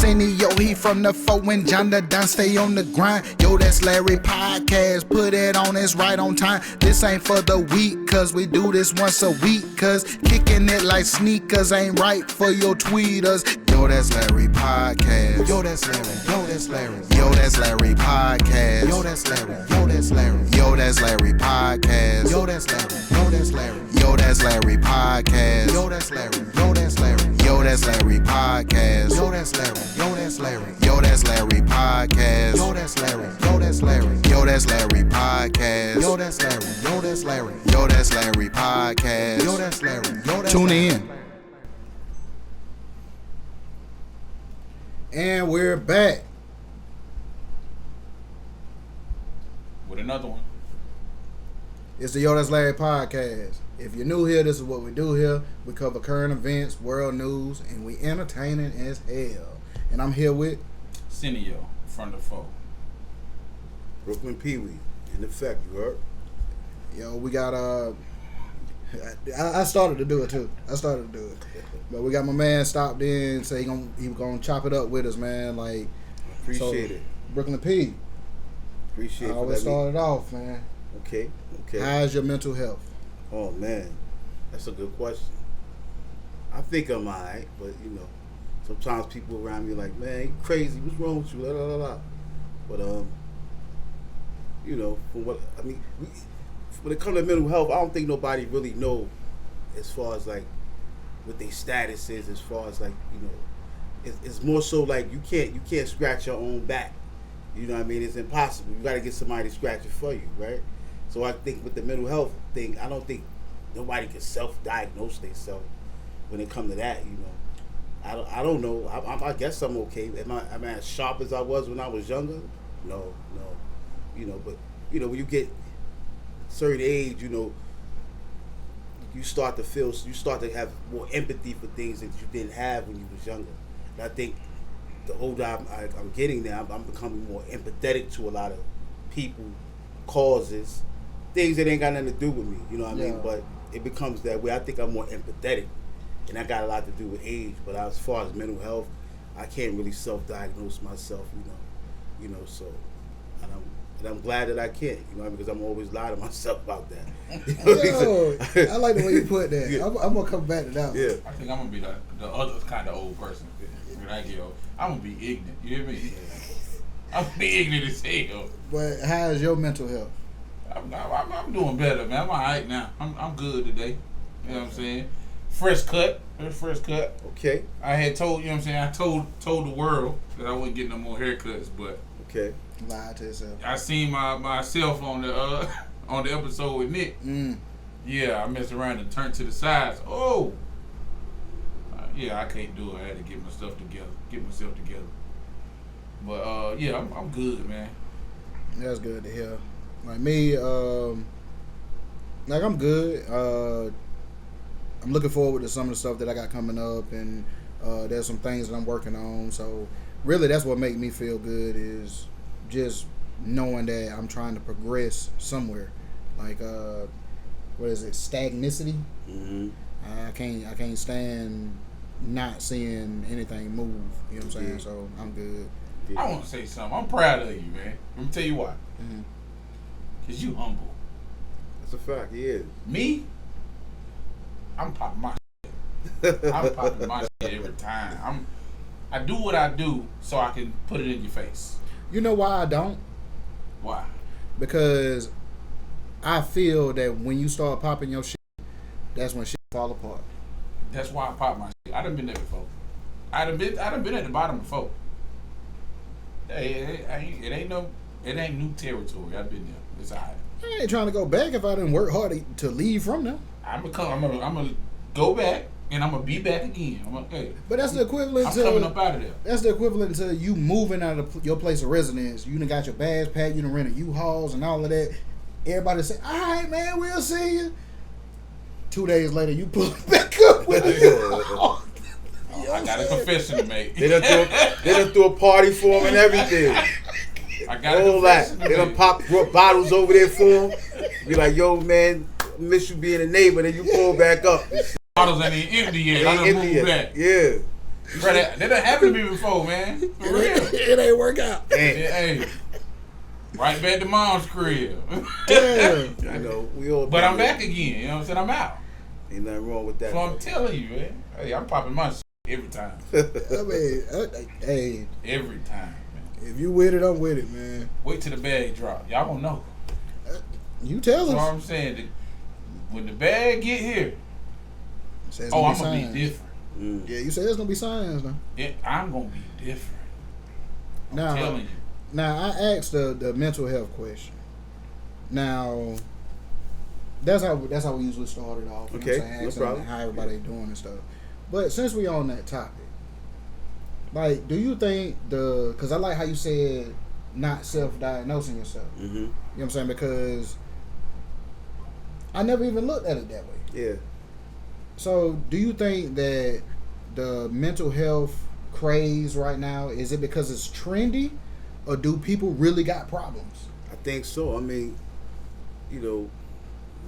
Arsenio, he from the 4 when John the Don stay on the grind. Yo, that's Larry Podcast, put it on, it's right on time. This ain't for the week, cause we do this once a week. Cause kicking it like sneakers ain't right for your tweeters. Yo, that's Larry Podcast. Yo, that's Larry. Yo, that's Larry. Yo, that's Larry Podcast. Yo, that's Larry. Yo, that's Larry. Yo, that's Larry Podcast. Yo, that's Larry. Yo, that's Larry. Yo, that's Larry Podcast. Yo, that's Larry. Yo, that's Larry. Yo, that's Larry Podcast. Yo, that's Larry. Yo, that's Larry. Yo, that's Larry Podcast. Yo, that's Larry. Yo, that's Larry. Yo, that's Larry Podcast. Yo, that's Larry. Yo, that's Larry. Yo, that's Larry Podcast. Yo, that's Larry. Yo, that's Tune in. And we're back with another one. It's the Yo, That's Larry Podcast. If you're new here, this is what we do here. We cover current events, world news, and we entertaining as hell. And I'm here with Arsenio from the 4. Brooklyn PeeWee, in effect, you heard? Yo, we got I started to do it too. But we got my man stopped in, say he was gonna chop it up with us, man. Like, appreciate it. Brooklyn P. Appreciate it. I always started off, man. Okay. How's your mental health? Oh man, that's a good question. I think I'm alright, but sometimes people around me like, man, you crazy. What's wrong with you? La la la la. But from what I mean, when it comes to mental health, I don't think nobody really know as far as like what their status is. As far as like it's more so like you can't scratch your own back. You know what I mean? It's impossible. You got to get somebody to scratch it for you, right? So I think with the mental health thing, I don't think nobody can self-diagnose themselves when it comes to that. I don't know. I guess I'm okay. Am I as sharp as I was when I was younger? No. But when you get a certain age, you start to have more empathy for things that you didn't have when you was younger. And I think the older I'm getting now, I'm becoming more empathetic to a lot of people, causes, things that ain't got nothing to do with me. You know what I mean? But it becomes that way. I think I'm more empathetic, and that got a lot to do with age. But as far as mental health, I can't really self-diagnose myself. So, and I'm glad that I can't. Because I'm always lying to myself about that. Yo, I like the way you put that. Yeah. I'm gonna come back to that. Yeah. I think I'm gonna be the other kind of old person. When I get old, I'm gonna be ignorant. You hear me? I'm gonna be ignorant as hell. But how's your mental health? I'm doing better, man. I'm alright now. I'm good today. You know what I'm saying? Fresh cut. Okay. I had told, you know what I'm saying, I told the world that I wouldn't get no more haircuts, but okay. Lie to yourself. I seen myself on the episode with Nick. Yeah, I messed around and turned to the sides. Oh. Yeah, I can't do it. I had to get myself together. But yeah, I'm good, man. That's good to hear. Like me, I'm good. I'm looking forward to some of the stuff that I got coming up, and there's some things that I'm working on. So really, that's what makes me feel good, is just knowing that I'm trying to progress somewhere. Like what is it? Stagnicity. Mm-hmm. I can't stand not seeing anything move. You know what I'm saying? So I'm good. I want to say something. I'm proud of you, man. Let me tell you why. Mm-hmm. Cause you humble. That's a fact. He is. Me, I'm popping my shit. I'm popping my shit every time. I do what I do so I can put it in your face. You know why I don't? Why? Because I feel that when you start popping your shit, that's when shit fall apart. That's why I pop my shit. I done been there before. I done been at the bottom before. Hey, it ain't new territory. I've been there. It's alright. I ain't trying to go back if I didn't work hard to leave from them. I'm gonna go back and I'm gonna be back again. But that's the equivalent I'm to coming up out of there. That's the equivalent to you moving out of your place of residence. You done got your bags packed. You done rented U-Hauls and all of that. Everybody say, "All right, man, we'll see you." 2 days later, you pull back up with a I got a confession to make. They done threw a party for him and everything. I got a confession to make. They done brought bottles over there for him. Be like, yo, man, miss you being a neighbor. Then you pull back up. Bottles ain't even empty yet. I done moved back. Yeah. Bro, that done happened to me before, man. For real. It ain't work out. Hey, right back to mom's crib. Damn. You know, we all. But I'm back again. You know what I'm saying? I'm out. Ain't nothing wrong with that. So I'm telling you, man. Hey, I'm popping my shit every time. I mean, hey, Every time, man. if you with it, I'm with it, man. Wait till the bag drop. Y'all gonna know. You tell That's what us. I'm saying. When the bag get here, Say it's I'm gonna gonna signs. be different. Yeah, you said it's gonna be signs now. I'm gonna be different. I'm Now, telling you. Now I asked the mental health question. Now that's how we usually started off. You Okay, know what I'm saying? no Asking problem. how everybody doing and stuff. But since we on that topic, like, do you think because I like how you said not self-diagnosing yourself. Mm-hmm. You know what I'm saying? Because I never even looked at it that way. Yeah. So, do you think that the mental health craze right now, is it because it's trendy, or do people really got problems? I think so. I mean, you know,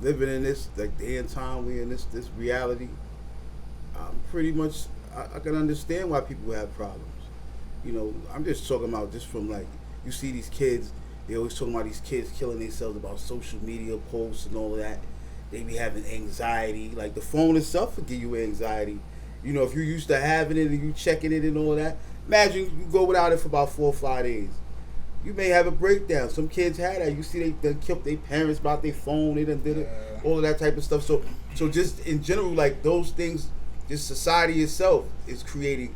living in this like day and time we in this reality, pretty much I can understand why people have problems. You know, I'm just talking about just from like you see these kids, they always talking about these kids killing themselves about social media posts and all of that. They be having anxiety. Like the phone itself will give you anxiety. You know, if you're used to having it and you checking it and all that, imagine you go without it for about 4 or 5 days. You may have a breakdown. Some kids had that. You see they killed their parents about their phone. They done did it, all of that type of stuff. So just in general, like those things, just society itself is creating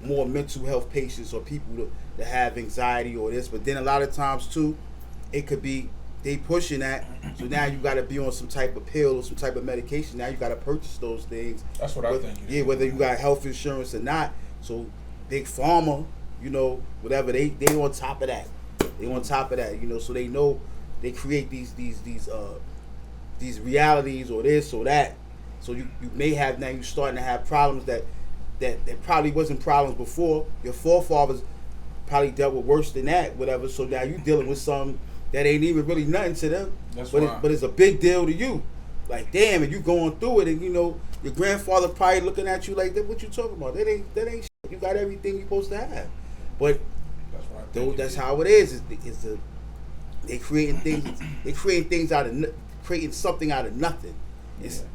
more mental health patients or people that have anxiety or this. But then a lot of times too, it could be they pushing that. So now you got to be on some type of pill or some type of medication. Now you got to purchase those things. That's what I think. Yeah, whether you got health insurance or not. So big pharma, you know, whatever they on top of that. They on top of that, you know, so they know they create these realities or this or that. So you may have now you starting to have problems that probably wasn't problems before. Your forefathers probably dealt with worse than that, whatever. So now you dealing with something that ain't even really nothing to them. But it's a big deal to you. Like damn, and you going through it, and you know your grandfather probably looking at you like that. What you talking about? That ain't shit. You got everything you supposed to have. But that's how it is. They creating things. They creating something out of nothing.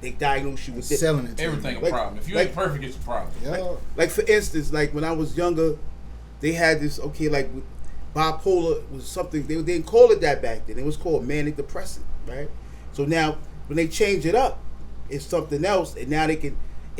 They diagnose you with this. Selling it. Everything a problem. If you ain't perfect, it's a problem. Yeah. Like for instance, like when I was younger, they had this. Okay, like bipolar was something they didn't call it that back then. It was called manic depressive, right? So now when they change it up, it's something else, and now it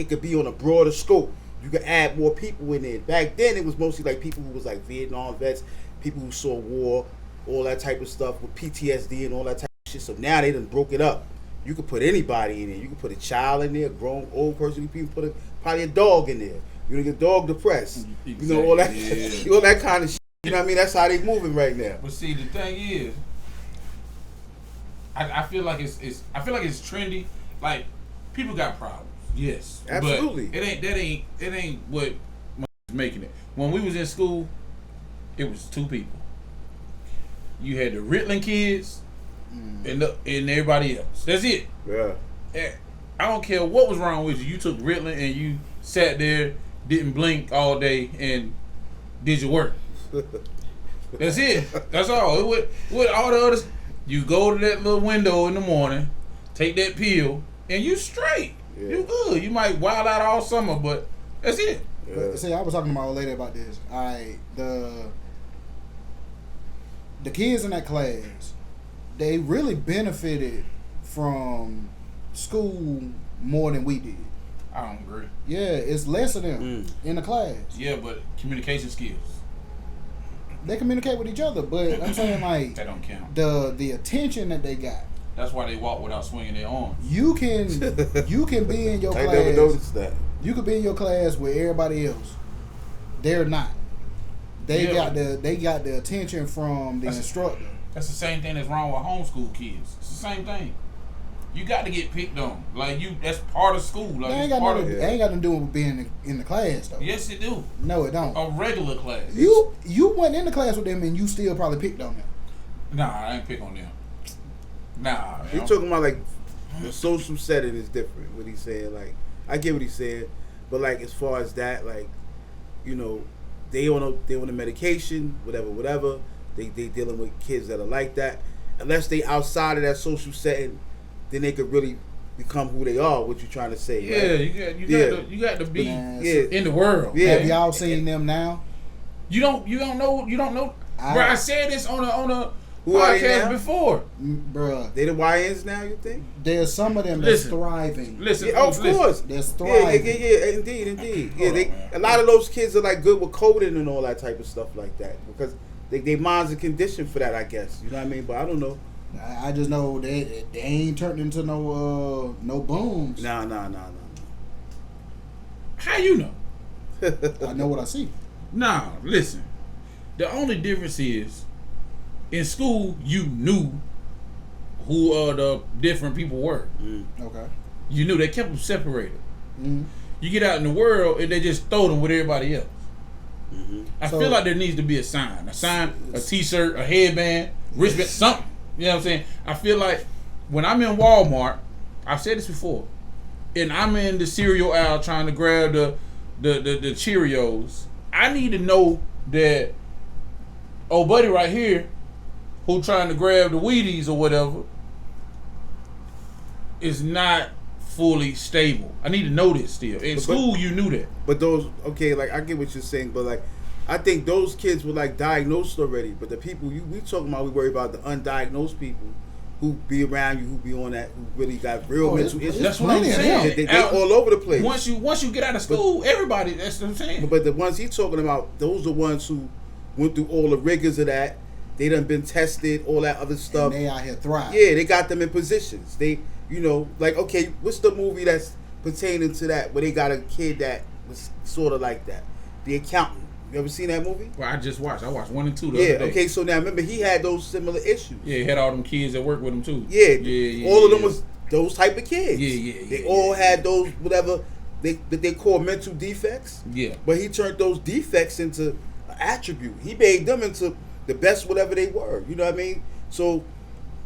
could be on a broader scope. You can add more people in there. Back then, it was mostly like people who was like Vietnam vets, people who saw war, all that type of stuff with PTSD and all that type of shit. So now they done broke it up. You could put anybody in there. You could put a child in there, a grown, old person. You can put probably a dog in there. You know, your dog depressed. Exactly. You know, all that, Yeah. all that kind of shit. You know what I mean? That's how they moving right now. But see, the thing is, I feel like it's trendy. Like people got problems. Yes, Absolutely. But it ain't what is making it. When we was in school, it was 2 people. You had the Ritalin kids and everybody else. That's it. Yeah. And I don't care what was wrong with you. You took Ritalin and you sat there, didn't blink all day, and did your work. That's it. That's all. With all the others, you go to that little window in the morning, take that pill, and you straight. Yeah. You good. You might wild out all summer, but that's it. Yeah. But see, I was talking to my old lady about this. The kids in that class, they really benefited from school more than we did. I don't agree. Yeah, it's less of them in the class. Yeah, but communication skills. They communicate with each other, but I'm saying like that don't count. The attention that they got. That's why they walk without swinging their arms. You can be in your class. I never noticed that. You could be in your class with everybody else. They're not. They got the attention from the instructor. That's the same thing that's wrong with homeschool kids. It's the same thing. You got to get picked on. Like that's part of school. Like ain't got nothing to do with being in the class though. Yes, it do. No, it don't. A regular class. You went in the class with them and you still probably picked on them. Nah, I ain't pick on them. Nah. He's talking about like the social setting is different. What he's saying, like I get what he's saying, but like as far as that, like you know, they on a medication, whatever. They dealing with kids that are like that. Unless they outside of that social setting, then they could really become who they are. What you trying to say? Yeah, right? you got to be in the world. Yeah. Have y'all seen them now? You don't know. Bro, I said this on a Who are they podcast now? before. Bruh, They the YNs now, you think? there's some of them that's thriving. Listen, Yeah, of course. That's Yeah, thriving. indeed. Yeah, a lot of those kids are like good with coding and all that type of stuff like that because their minds are conditioned for that, I guess. You know what I mean? But I don't know. I just know they ain't turned into no booms. Nah. How you know? I know what I see. Nah, listen. The only difference is, in school, you knew who the different people were. Okay. You knew they kept them separated. Mm-hmm. You get out in the world and they just throw them with everybody else. I So- feel like there needs to be a sign, a T-shirt, a headband, wristband, something. You know what I'm saying? I feel like when I'm in Walmart, I've said this before, and I'm in the cereal aisle trying to grab the Cheerios, I need to know that old buddy right here who trying to grab the Wheaties or whatever is not fully stable. I need to know this still. In school, you knew that. But those, okay, like I get what you're saying, but like I think those kids were like diagnosed already. But the people we talking about, we worry about the undiagnosed people who be around you, who be on that, who really got real mental issues. That's what I'm saying. They all over the place. Once you get out of school, everybody. That's what I'm saying. But the ones he's talking about, those are the ones who went through all the rigors of that. They done been tested, all that other stuff. And they out here thriving. Yeah, they got them in positions. They, you know, like, okay, what's the movie that's pertaining to that where they got a kid that was sort of like that? The Accountant. You ever seen that movie? Well, I watched 1 and 2 the other day. Okay, so now remember he had those similar issues. Yeah, he had all them kids that work with him too. Yeah. All of them was those type of kids. They all had those whatever they call mental defects. Yeah. But he turned those defects into an attribute. He made them into the best whatever they were. You know what I mean? So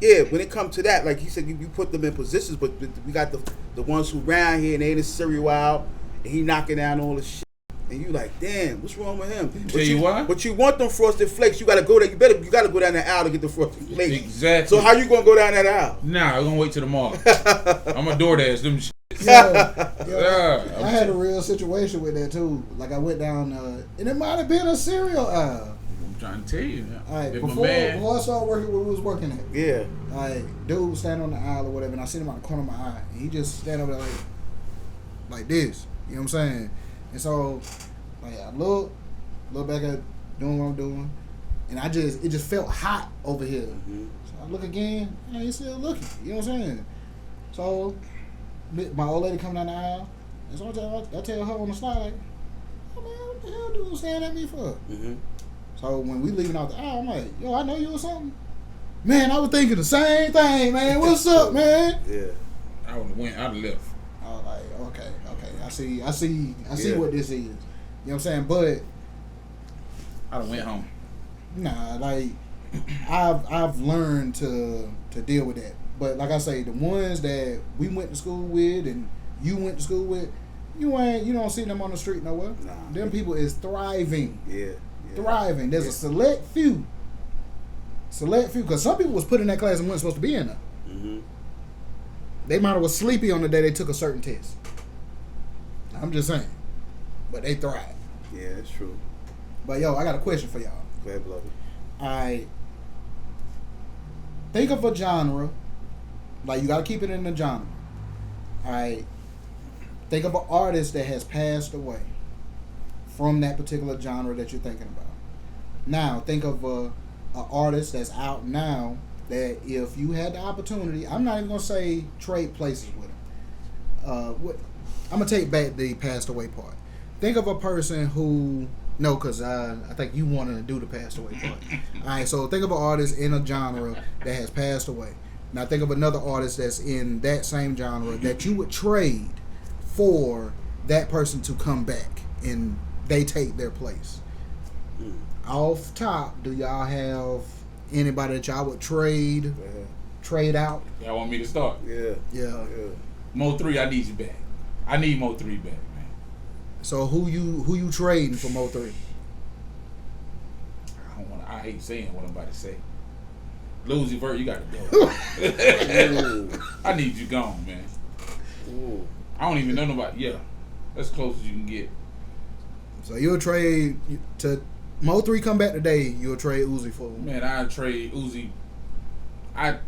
yeah, when it comes to that, like he said, you put them in positions, but we got the ones who round here and they in the cereal out and he knocking down all the shit. And you like, damn, what's wrong with him? Tell you why? But you want them Frosted Flakes. You gotta go there. You gotta go down the aisle to get the Frosted Flakes. Exactly. So how you gonna go down that aisle? Nah, I'm gonna wait till tomorrow. I'm gonna DoorDash them shit. I had a real situation with that too. Like I went down, and it might have been a cereal aisle. I'm trying to tell you. All right, If my before man- I started working where we was working at, Yeah. like dude was standing on the aisle or whatever, and I seen him out the corner of my eye, and he just stand over there like this. You know what I'm saying? And so, like I look back at doing what I'm doing, and it just felt hot over here. So I look again, and he's still looking. You know what I'm saying? So my old lady come down the aisle, and so I tell her on the slide, like, oh man, what the hell dude staring at me for? So when we leaving out the aisle, I'm like, yo, I know you or something. Man, I was thinking the same thing, man. What's up, man? Yeah. I would have went. I'd have left. I was like, okay. I see Yeah. what this is. You know what I'm saying? But I'd have went home. nah, like I've learned to deal with that. But like I say, the ones that we went to school with and you went to school with, you don't see them on the street nowhere. Nah. Them people is thriving. Yeah. Thriving. There's a select few, because some people was put in that class and weren't supposed to be in there. They might have was sleepy on the day they took a certain test. I'm just saying, but they thrive. Yeah, that's true. But yo, I got a question for y'all. Go ahead, beloved. I think of a genre, like you gotta keep it in the genre. I think of an artist that has passed away from that particular genre that you're thinking about. Now, think of a artist that's out now that if you had the opportunity, I'm not even gonna say trade places with him. I'm gonna take back the passed away part. Think of a person who, no, because I think you wanted to do the passed away part. All right, so think of an artist in a genre that has passed away. Now think of another artist that's in that same genre that you would trade for that person to come back and they take their place. Off top, do y'all have anybody that y'all would trade out? Y'all want me to start? Yeah. Yeah. Mo 3, I need you back. I need Mo 3 back, man. So who you trading for Mo3? I hate saying what I'm about to say. Lucy Vert, you gotta go. I need you gone, man. Ooh. I don't even know nobody. Yeah, that's close as you can get. So you'll trade to Mo3 come back today. You'll trade Uzi for him. Man, I'd trade Uzi. I was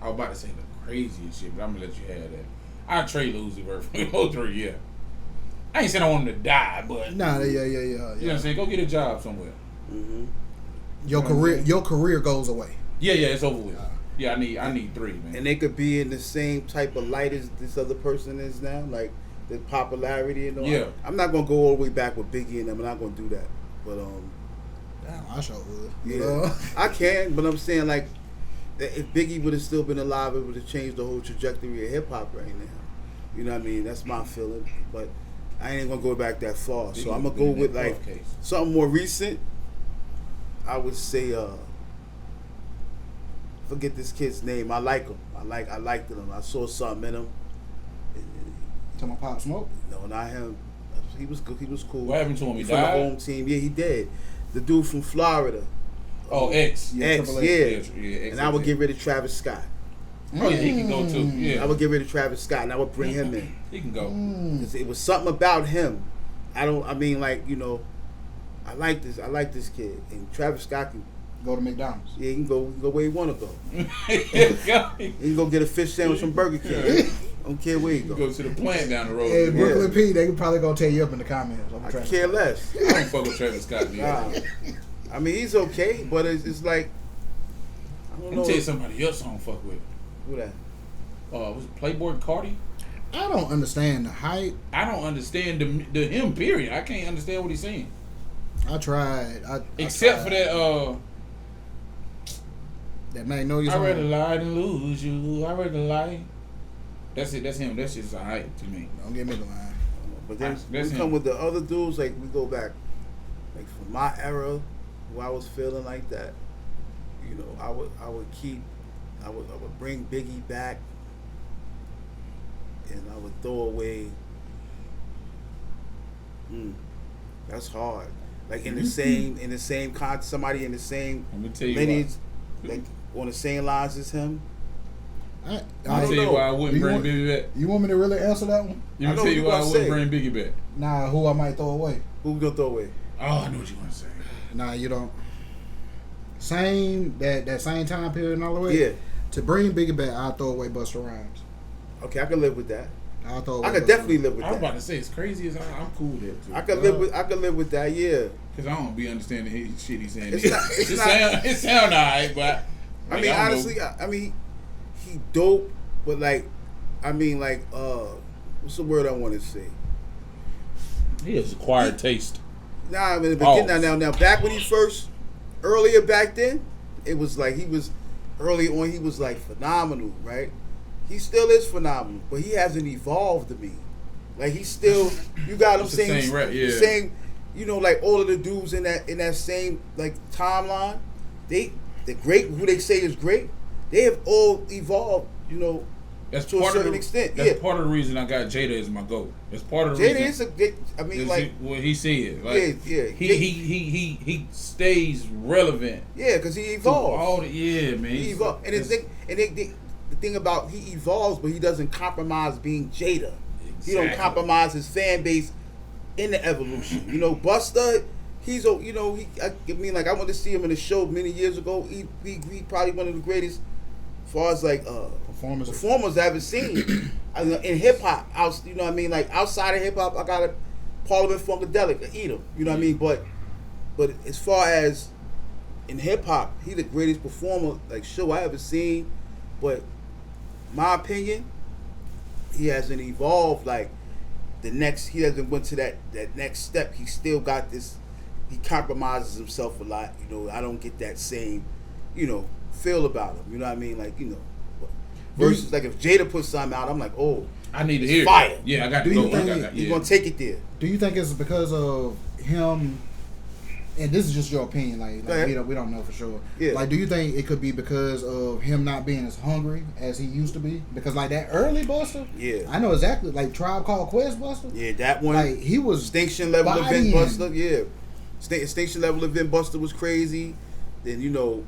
about to say the craziest shit, but I'm gonna let you have that. I'd trade Uzi Vert for Mo3. Yeah. I ain't saying I want him to die, but Nah, yeah. You know what I'm saying? Go get a job somewhere. Mm-hmm. Your career goes away. Yeah, it's over with. Yeah, I need 3, man. And they could be in the same type of light as this other person is now, like the popularity and all. Yeah. I'm not gonna go all the way back with Biggie and them. I'm not gonna do that. But Damn, I sure would. yeah, You know? I can. But I'm saying like, that if Biggie would have still been alive, it would have changed the whole trajectory of hip hop right now. You know what I mean? That's my feeling. But I ain't gonna go back that far. So I'm gonna go with like something more recent. I would say, forget this kid's name. I like him. I liked him. I saw something in him. Tell my Pop Smoke. No, not him. He was good. He was cool. What happened to him? He from died? the home team. Yeah, he did. The dude from Florida. Oh, X. X, Triple yeah. X. X, And I would get rid of Travis Scott. Oh, yeah, he can go too. Yeah. I would get rid of Travis Scott, and I would bring him in. He can go. 'Cause it was something about him. I mean, like, you know, I like this kid. And Travis Scott can Go to McDonald's. Yeah, he can go where he want to go. He He can go get a fish sandwich from Burger King. Don't care where he go. go to the plant down the road. Hey, Brooklyn P, they could probably gonna tear you up in the comments. I could care less. I don't fuck with Travis Scott. Nah. I mean, he's okay, but it's like, I don't Let know. me tell you somebody else I don't fuck with. Who that? Was it Playboy Cardi? I don't understand the hype. I don't understand the him. Period. I can't understand what he's saying. I tried. Except for that. That Magnolia I song. rather lie than lose you. I rather lie. That's it. That's him. That's just a hype to me. Don't get me the line. But then That's we come him. with the other dudes, like we go back, like from my era, where I was feeling like that. You know, I would bring Biggie back, and I would throw away. That's hard. Like in the same somebody in the same Let me tell you lineage, why. like on the same lines as him. I'll I tell don't you know. why I wouldn't You bring want- Biggie back. You want me to really answer that one? Let I me know tell what you you why I gonna wouldn't say. bring Biggie back. Nah, who I might throw away. Who we gonna throw away? Oh, I know what you want to say. Nah, you don't. Same that same time period and all the way. Yeah. To bring Biggie back, I'll throw away Busta Rhymes. Okay, I can live with that. I'll throw away. I could Busta definitely Rhymes. live with I was about that. to say, as crazy as I'm cool with that too. I could live with that. Yeah. Because I don't be understanding his shit he's saying. It's not- it's not- it sound alright, but I like, mean, don't know. honestly, I mean, he dope, but like, I mean, like, what's the word I want to say? He has acquired taste. Nah, I mean, Pause. but now, back when he first, earlier back then, it was like early on, he was like phenomenal, right? He still is phenomenal, but he hasn't evolved to me. Like he's still, you got him It's the saying same rap, yeah. the same, you know, like all of the dudes in that same like timeline, the great who they say is great, they have all evolved, you know, That's to a part of certain the extent. That's Yeah, part of the reason I got Jada as my GOAT. That's part of the Jada reason. is a good. I mean, like, what he said. Like, yeah. He stays relevant. yeah, because he to evolves. all man. He evolves, and the thing about he evolves, but he doesn't compromise being Jada. He don't Exactly. compromise his fan base in the evolution. You know, Busta, he's a, you know, I mean, like I went to see him in a show many years ago. He probably one of the greatest, as far as like performers I've ever seen in hip hop. You know what I mean? Like outside of hip hop, I got a Parliament Funkadelic, eat him. You know what I mean? But as far as in hip hop, he the greatest performer like show I ever seen. But my opinion, he hasn't evolved like the next. He hasn't went to that next step. He still got this. He compromises himself a lot. You know, I don't get that same, you know, feel about him. You know what I mean? Like, you know, versus like if Jada puts something out, I'm like, oh, I need to it's hear fire. it. Yeah, I got to Do you go. think He's gonna take it there. Do you think it's because of him and this is just your opinion, like we don't know for sure. Yeah. Like, do you think it could be because of him not being as hungry as he used to be? Because like that early Buster, yeah, I know exactly. Like Tribe Called Quest Buster, yeah, that one. Like he was Extinction Level Event Buster, yeah. Extinction Level Event Buster was crazy. Then you know,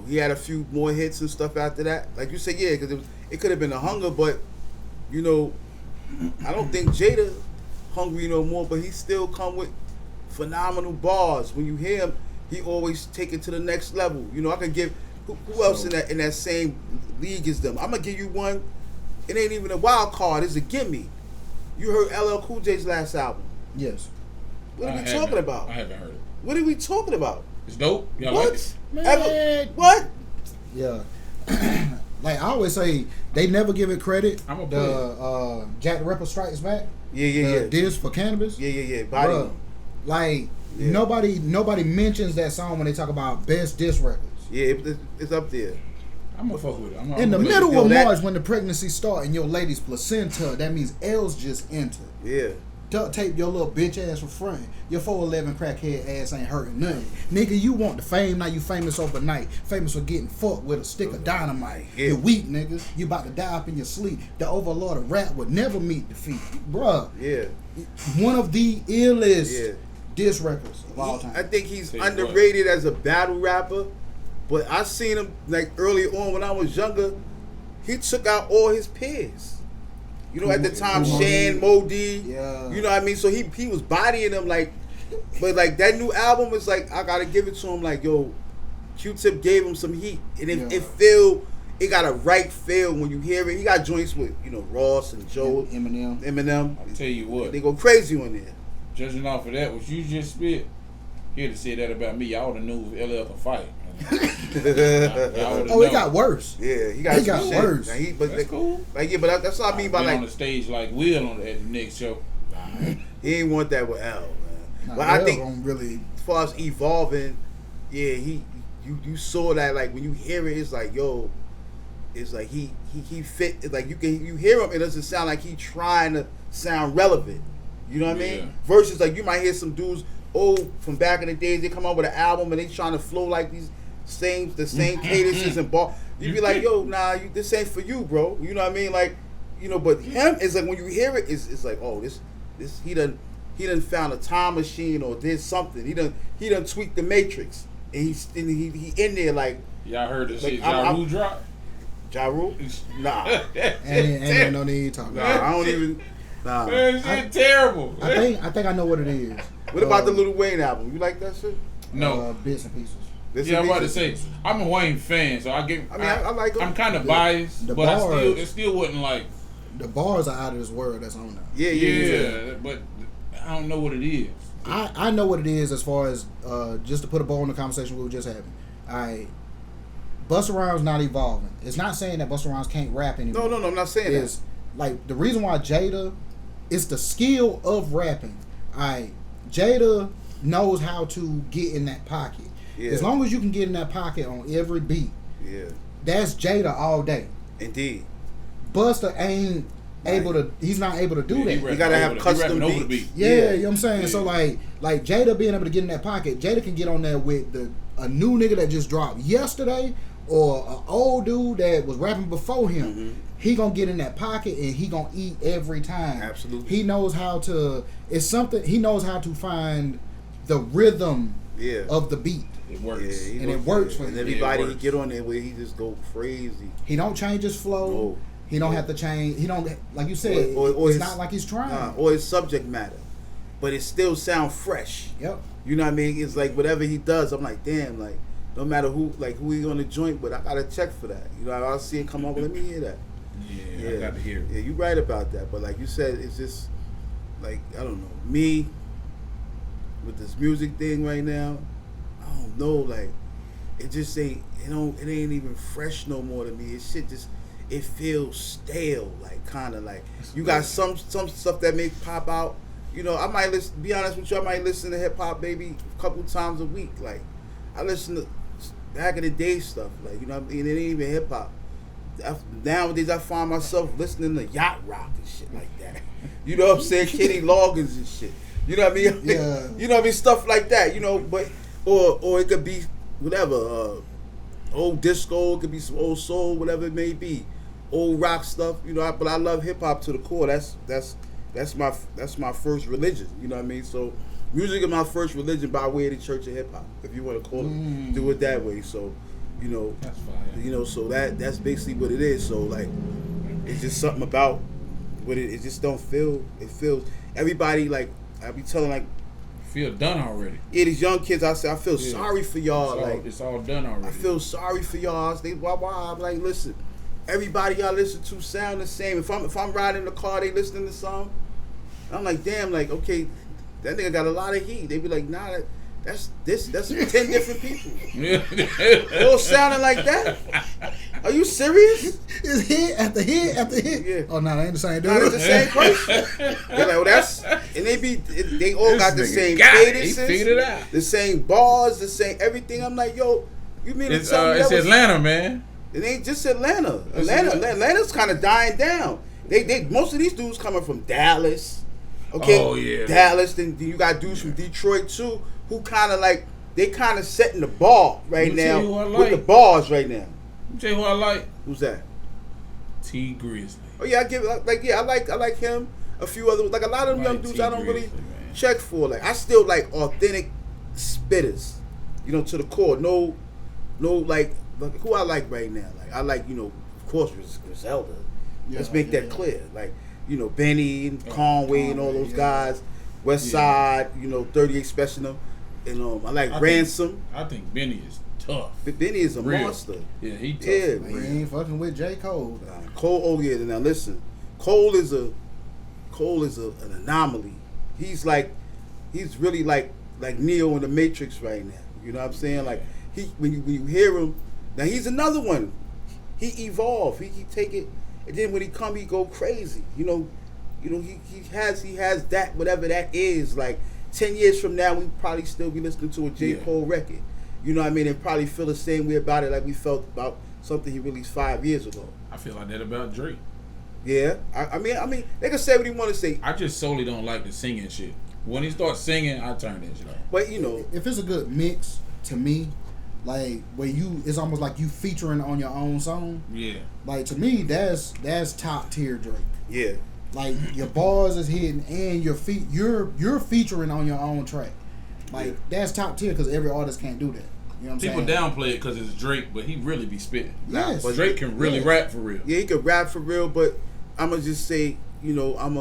he had a few more hits and stuff after that. Like you said, yeah, because it could have been a hunger, but you know, I don't think Jada hungry no more, but he still come with phenomenal bars. When you hear him, he always take it to the next level. You know, I can give who else in that same league as them. I'm gonna give you one. It ain't even a wild card. It's a gimme. You heard LL Cool J's last album? Yes. What are we talking about? I haven't heard it. What are we talking about? It's dope. Y'all What? like it? Man. What? Yeah. Like I always say, they never give it credit. I'm the Jack the Ripper Strikes Back. Yeah. Diss for Cannabis. Yeah. Body. Bruh, like nobody mentions that song when they talk about best diss records. Yeah, it's up there. I'm gonna fuck with it. In the middle of March, when the pregnancy start and your lady's placenta, that means L's just entered. Yeah. Duct tape your little bitch ass from front. Your 4'11" crackhead ass ain't hurting nothing. Nigga, you want the fame, now you famous overnight. Famous for getting fucked with a stick of dynamite. Yeah. You weak, nigga. You about to die up in your sleep. The overlord of rap would never meet defeat. Bruh. Yeah. One of the illest diss records of all time. I think he's underrated as a battle rapper, but I seen him like early on when I was younger. He took out all his peers. You know, at the time, Shan, Modi, you know what I mean? So he was bodying them like, but like that new album is like, I gotta give it to him like, yo, Q-Tip gave him some heat. And it got a right feel when you hear it. He got joints with, you know, Ross and Joe. Eminem. I'll tell you what. They go crazy on there. Judging off of that, what you just spit, he had to say that about me. I would have knew if LL could fight. It got worse. Yeah, he got worse. That's cool. Like, yeah, but that's what I mean by like on the stage like Will at the next show. He ain't want that with L, man. But I think really, as far as evolving, you saw that like when you hear it, it's like yo, it's like he fit. It's like you hear him, it doesn't sound like he trying to sound relevant. You know what I mean? Versus like you might hear some dudes from back in the days, they come out with an album and they trying to flow like the same cadences and ball. You be like, yo, nah, this ain't for you, bro. You know what I mean? Like, you know, but him is like when you hear it, it's like, oh, this he done found a time machine or did something. He done tweaked the matrix, and he in there like. Y'all heard the like, shit Ja Rule drop? Ja Rule? Nah. ain't no need to talk about it. I don't even. Nah. Man, shit terrible. I think I know what it is. What about the Lil Wayne album? You like that shit? No. Bits and pieces. I'm about to say, I'm a Wayne fan, so I like him. I'm kind of biased, but it still wasn't like. The bars are out of this world that's on there. Yeah, but I don't know what it is. I know what it is as far as, just to put a bow in the conversation we were just having. Busta Rhymes not evolving. It's not saying that Busta Rhymes can't rap anymore. No, I'm not saying that. Like, the reason why Jada, it's the skill of rapping. Jada knows how to get in that pocket. Yeah. As long as you can get in that pocket on every beat, that's Jada all day. Indeed. Busta ain't able to. He's not able to do that. You gotta have custom beats. Yeah, you know what I'm saying. Yeah. So like Jada being able to get in that pocket, Jada can get on there with a new nigga that just dropped yesterday, or an old dude that was rapping before him. Mm-hmm. He gonna get in that pocket and he gonna eat every time. Absolutely. He knows how to. It's something. He knows how to find the rhythm of the beat. It works. Yeah, it works for him. And everybody he get on there where he just go crazy. He don't change his flow. No. He don't have to change. He don't, like you said. Or it's not like he's trying. Or his subject matter, but it still sound fresh. Yep. You know what I mean? It's like whatever he does, I'm like, damn, like no matter who he on the joint, but I gotta check for that. You know, I'll see it come up. Let me hear that. Yeah, I got to hear it. Yeah, you're right about that. But like you said, it's just like I don't know me with this music thing right now. I don't know, like it just ain't. It ain't even fresh no more to me. It feels stale, like kind of like you got some stuff that may pop out. You know, I might listen. Be honest with you, I might listen to hip hop maybe a couple times a week. Like I listen to back in the day stuff. Like you know, what I mean, it ain't even hip hop. Nowadays, I find myself listening to yacht rock and shit like that. You know what I'm saying? Kenny Loggins and shit. You know what I mean? Yeah. You know what I mean? Stuff like that. You know, but or it could be whatever, old disco, it could be some old soul, whatever it may be, old rock stuff. You know, but I love hip hop to the core. That's my first religion. You know what I mean? So music is my first religion by way of the Church of Hip Hop, if you want to call it, do it that way. So, you know, That's fine. you know, so that's basically what it is. So like, it's just something about what it just don't feel. It feels everybody like I be telling like. Feel done already. Yeah, these young kids, I feel sorry for y'all. It's all done already. I feel sorry for y'all. They why I'm like, listen, everybody y'all listen to sound the same. If I'm riding in the car, they listening to something. I'm like, damn, like, okay, that nigga got a lot of heat. They be like, nah, that's 10 different people. All sounding like that. Are you serious? It's hit after hit after hit. Yeah. Oh no, they ain't the same dude. Nah, it's the same person. They're like, well, that's, and they all got the same He cadences, figured it out. the same bars, the same everything. I'm like, yo, you mean It's it's Atlanta, man. It ain't just Atlanta. Atlanta's kind of dying down. They most of these dudes coming from Dallas. Okay. Oh, yeah. Dallas. Then you got dudes from Detroit too, who kind of like they kind of setting the bar right Let me tell you who I now like. with the bars right now. Let me tell you who I like. Who's that? T Grizzly. Oh yeah, I like him. A few other like a lot of them young dudes I don't really check for. Like I still like authentic spitters, you know, to the core. No like who I like right now. Like I like, you know, of course Griselda. Let's make that clear. Like, you know, Benny and Conway and all those guys, West Side, you know, 38 Special, and I like Ransom. I think Benny is tough. But Benny is a Real. monster. Yeah, he tough. Yeah, We ain't fucking with J. Cole. Cole. Oh yeah. Now listen, Cole is an anomaly. He's really like Neo in the Matrix right now. You know what I'm saying? Like when you hear him, now he's another one. He evolved. He take it, and then when he come, he go crazy. You know, he has that, whatever that is. Like 10 years from now, we probably still be listening to a J. Cole record. You know what I mean? And probably feel the same way about it like we felt about something he released 5 years ago. I feel like that about Drake. Yeah, I mean, they can say what he want to say. I just solely don't like the singing shit. When he starts singing, I turn that shit off. But you know, If it's a good mix, to me, like where it's almost like you featuring on your own song. Yeah. Like to me, that's top tier Drake. yeah, Like your bars is hidden and you're featuring on your own track. Like that's top tier because every artist can't do that. You know what I'm People saying? downplay it because it's Drake, but he really be spitting. Yes. but Drake can really rap for real. yeah, he could rap for real. But I'm gonna just say, you know, I'm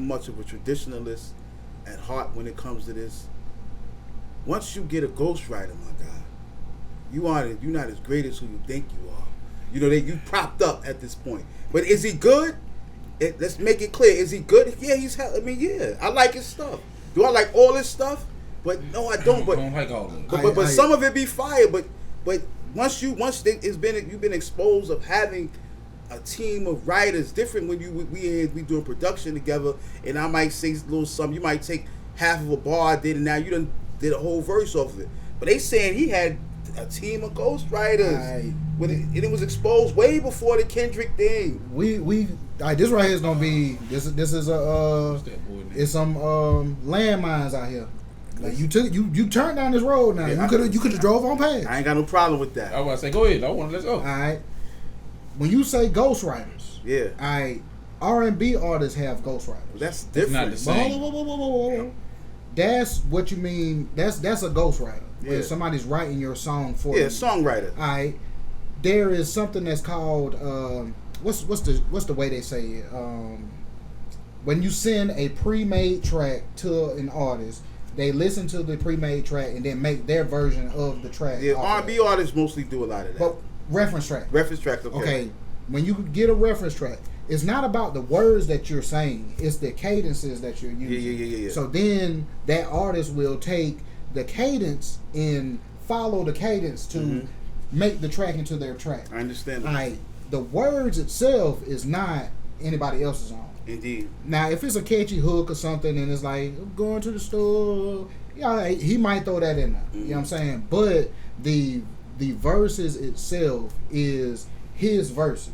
much of a traditionalist at heart when it comes to this. Once you get a ghostwriter, my guy, you're not as great as who you think you are. You know, you propped up at this point. But is he good? Let's make it clear. Is he good? Yeah, yeah. I like his stuff. Do I like all his stuff? But no, I don't. But I don't like all of it. but some of it be fire. But you've been exposed of having a team of writers. Different when we doing production together, and I might say a little something. You might take half of a bar I did, and now you done did a whole verse off of it. But they saying he had a team of ghostwriters. And it was exposed way before the Kendrick thing. This right here is gonna be this is a What's that boy name? it's some landmines out here. Like you turned down this road now. Yeah, you could have drove on past. I ain't got no problem with that. I was about to say, go ahead. Let's go. All right. When you say ghostwriters, Yeah, all right, R&B artists have ghostwriters. that's It's not different. the same. Whoa. That's what you mean. That's a ghostwriter. Where Yeah. somebody's writing your song for Yeah, you. songwriter. All right. There is something that's called what's the way they say it? When you send a pre-made track to an artist, they listen to the pre-made track and then make their version of the track. Yeah, off of R&B that. artists mostly do a lot of that. But reference track. Reference tracks, okay. Okay, when you get a reference track, it's not about the words that you're saying; it's the cadences that you're using. Yeah. So then that artist will take the cadence and follow the cadence to make the track into their track. I understand. Like the words itself is not anybody else's own. Indeed. Now, if it's a catchy hook or something, and it's like I'm going to the store, yeah, he might throw that in there. You know what I'm saying? But the verses itself is his verses.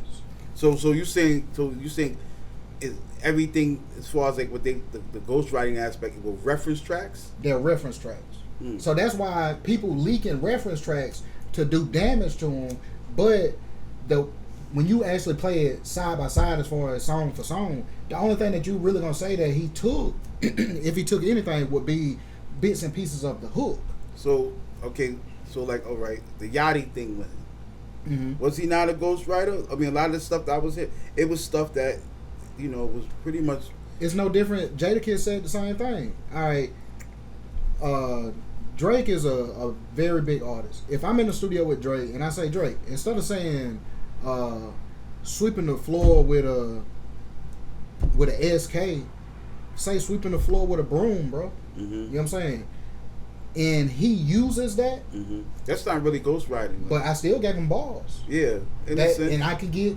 So you saying is everything as far as like what the ghostwriting aspect with reference tracks? They're reference tracks. So that's why people leaking reference tracks to do damage to them. But when you actually play it side by side as far as song for song, the only thing that you really gonna say that he took, if he took anything, would be bits and pieces of the hook. So okay, so like all right, the Yachty thing was. Was he not a ghostwriter? I mean, a lot of the stuff that I was hit, it was stuff that, was pretty much. It's no different. Jadakiss said the same thing. All right, Drake is a very big artist. If I'm in the studio with Drake and I say Drake, instead of saying sweeping the floor with a SK, say sweeping the floor with a broom, bro. You know what I'm saying? And he uses that. That's not really ghostwriting. But I still gave him balls. Yeah, and I can get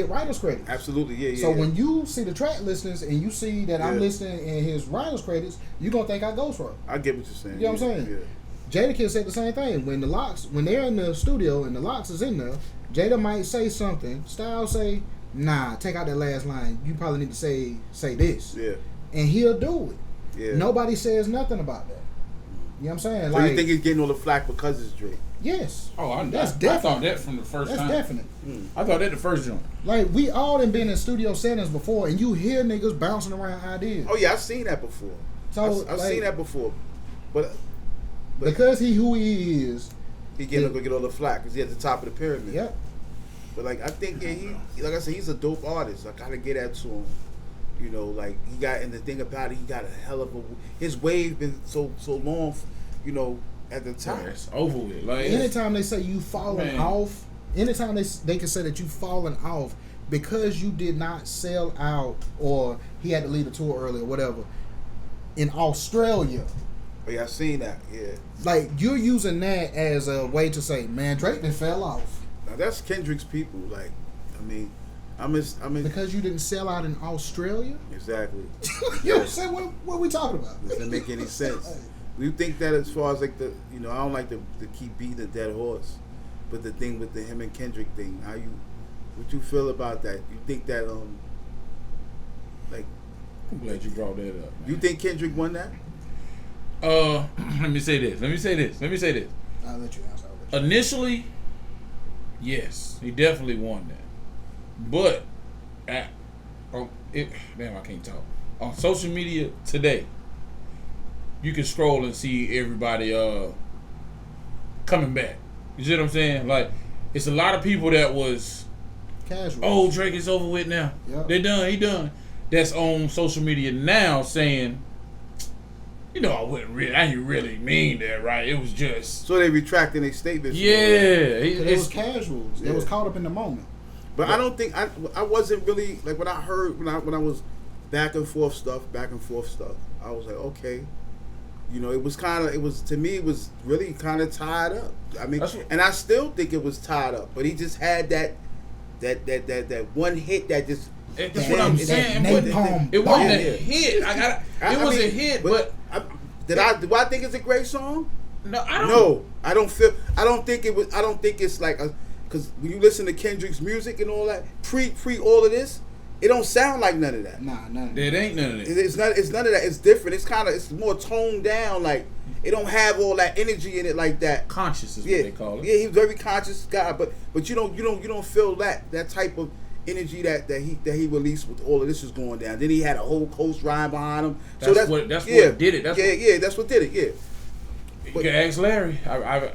writer's credits. Absolutely, yeah. So when you see the track listings and you see that I'm listening in his writer's credits, you gonna think I ghostwrite. I get what you're saying. You know what I'm saying? Yeah. Jadakiss said the same thing. When they're in the studio and the Lox is in there, Jada might say something. Styles say, "Nah, take out that last line. You probably need to say this." Yeah. And he'll do it. Yeah. Nobody says nothing about that. You know what I'm saying? So you think he's getting all the flack because it's Drake? Yes. Oh, that's definite. I thought that from the first time. That's definite. I thought that the first joint. Like, we all done been in studio settings before, and you hear niggas bouncing around ideas. Oh yeah, I've seen that before. So I've seen that before, but because he who he is, he gonna get all the flack because he's at the top of the pyramid. Yep. But like I think he like I said, he's a dope artist. I gotta get that to him. Like he got, and the thing about it, he got a hell of a. His wave been so long. At the time, it's over with. Like anytime they say you falling off, anytime they can say that you falling off because you did not sell out or he had to leave the tour early or whatever. In Australia. Oh yeah, I seen that. Yeah. Like you're using that as a way to say, man, Drake done fell off. Now that's Kendrick's people. Like, I mean, because you didn't sell out in Australia. Exactly. You know what I'm saying? What are we talking about? Doesn't make any sense. You think that as far as like I don't like to keep beating a dead horse, but the thing with the him and Kendrick thing, what you feel about that? You think that like? I'm glad you brought that up. Man. You think Kendrick won that? Let me say this. I'll let you answer. Initially, yes, he definitely won that. But I can't talk. On social media today, you can scroll and see everybody coming back. You see what I'm saying? Like, it's a lot of people that was casual. Oh, Drake is over with now. Yep. They done. He done. That's on social media now saying, I didn't really mean that, right? It was just. So they retracting their statements. Yeah, it was casuals. They was caught up in the moment. But I don't think I wasn't really like when I heard when I was back and forth stuff. I was like, okay. To me, it was really kind of tied up. I mean, and I still think it was tied up, but he just had that one hit that just. That's what I'm saying. It wasn't a hit. It was a hit, but. Do I think it's a great song? No, I don't. No, I don't think it was. I don't think it's like because when you listen to Kendrick's music and all that, pre all of this, it don't sound like none of that. Nah, none of that. It ain't none of that. It's none of that. It's different. It's more toned down. Like it don't have all that energy in it like that. Conscious is what they call it. Yeah, he's a very conscious guy, but you don't feel that type of energy that he released with all of this is going down. Then he had a whole coast ride behind him. That's what did it. That's what did it. Yeah. You can ask Larry. Matter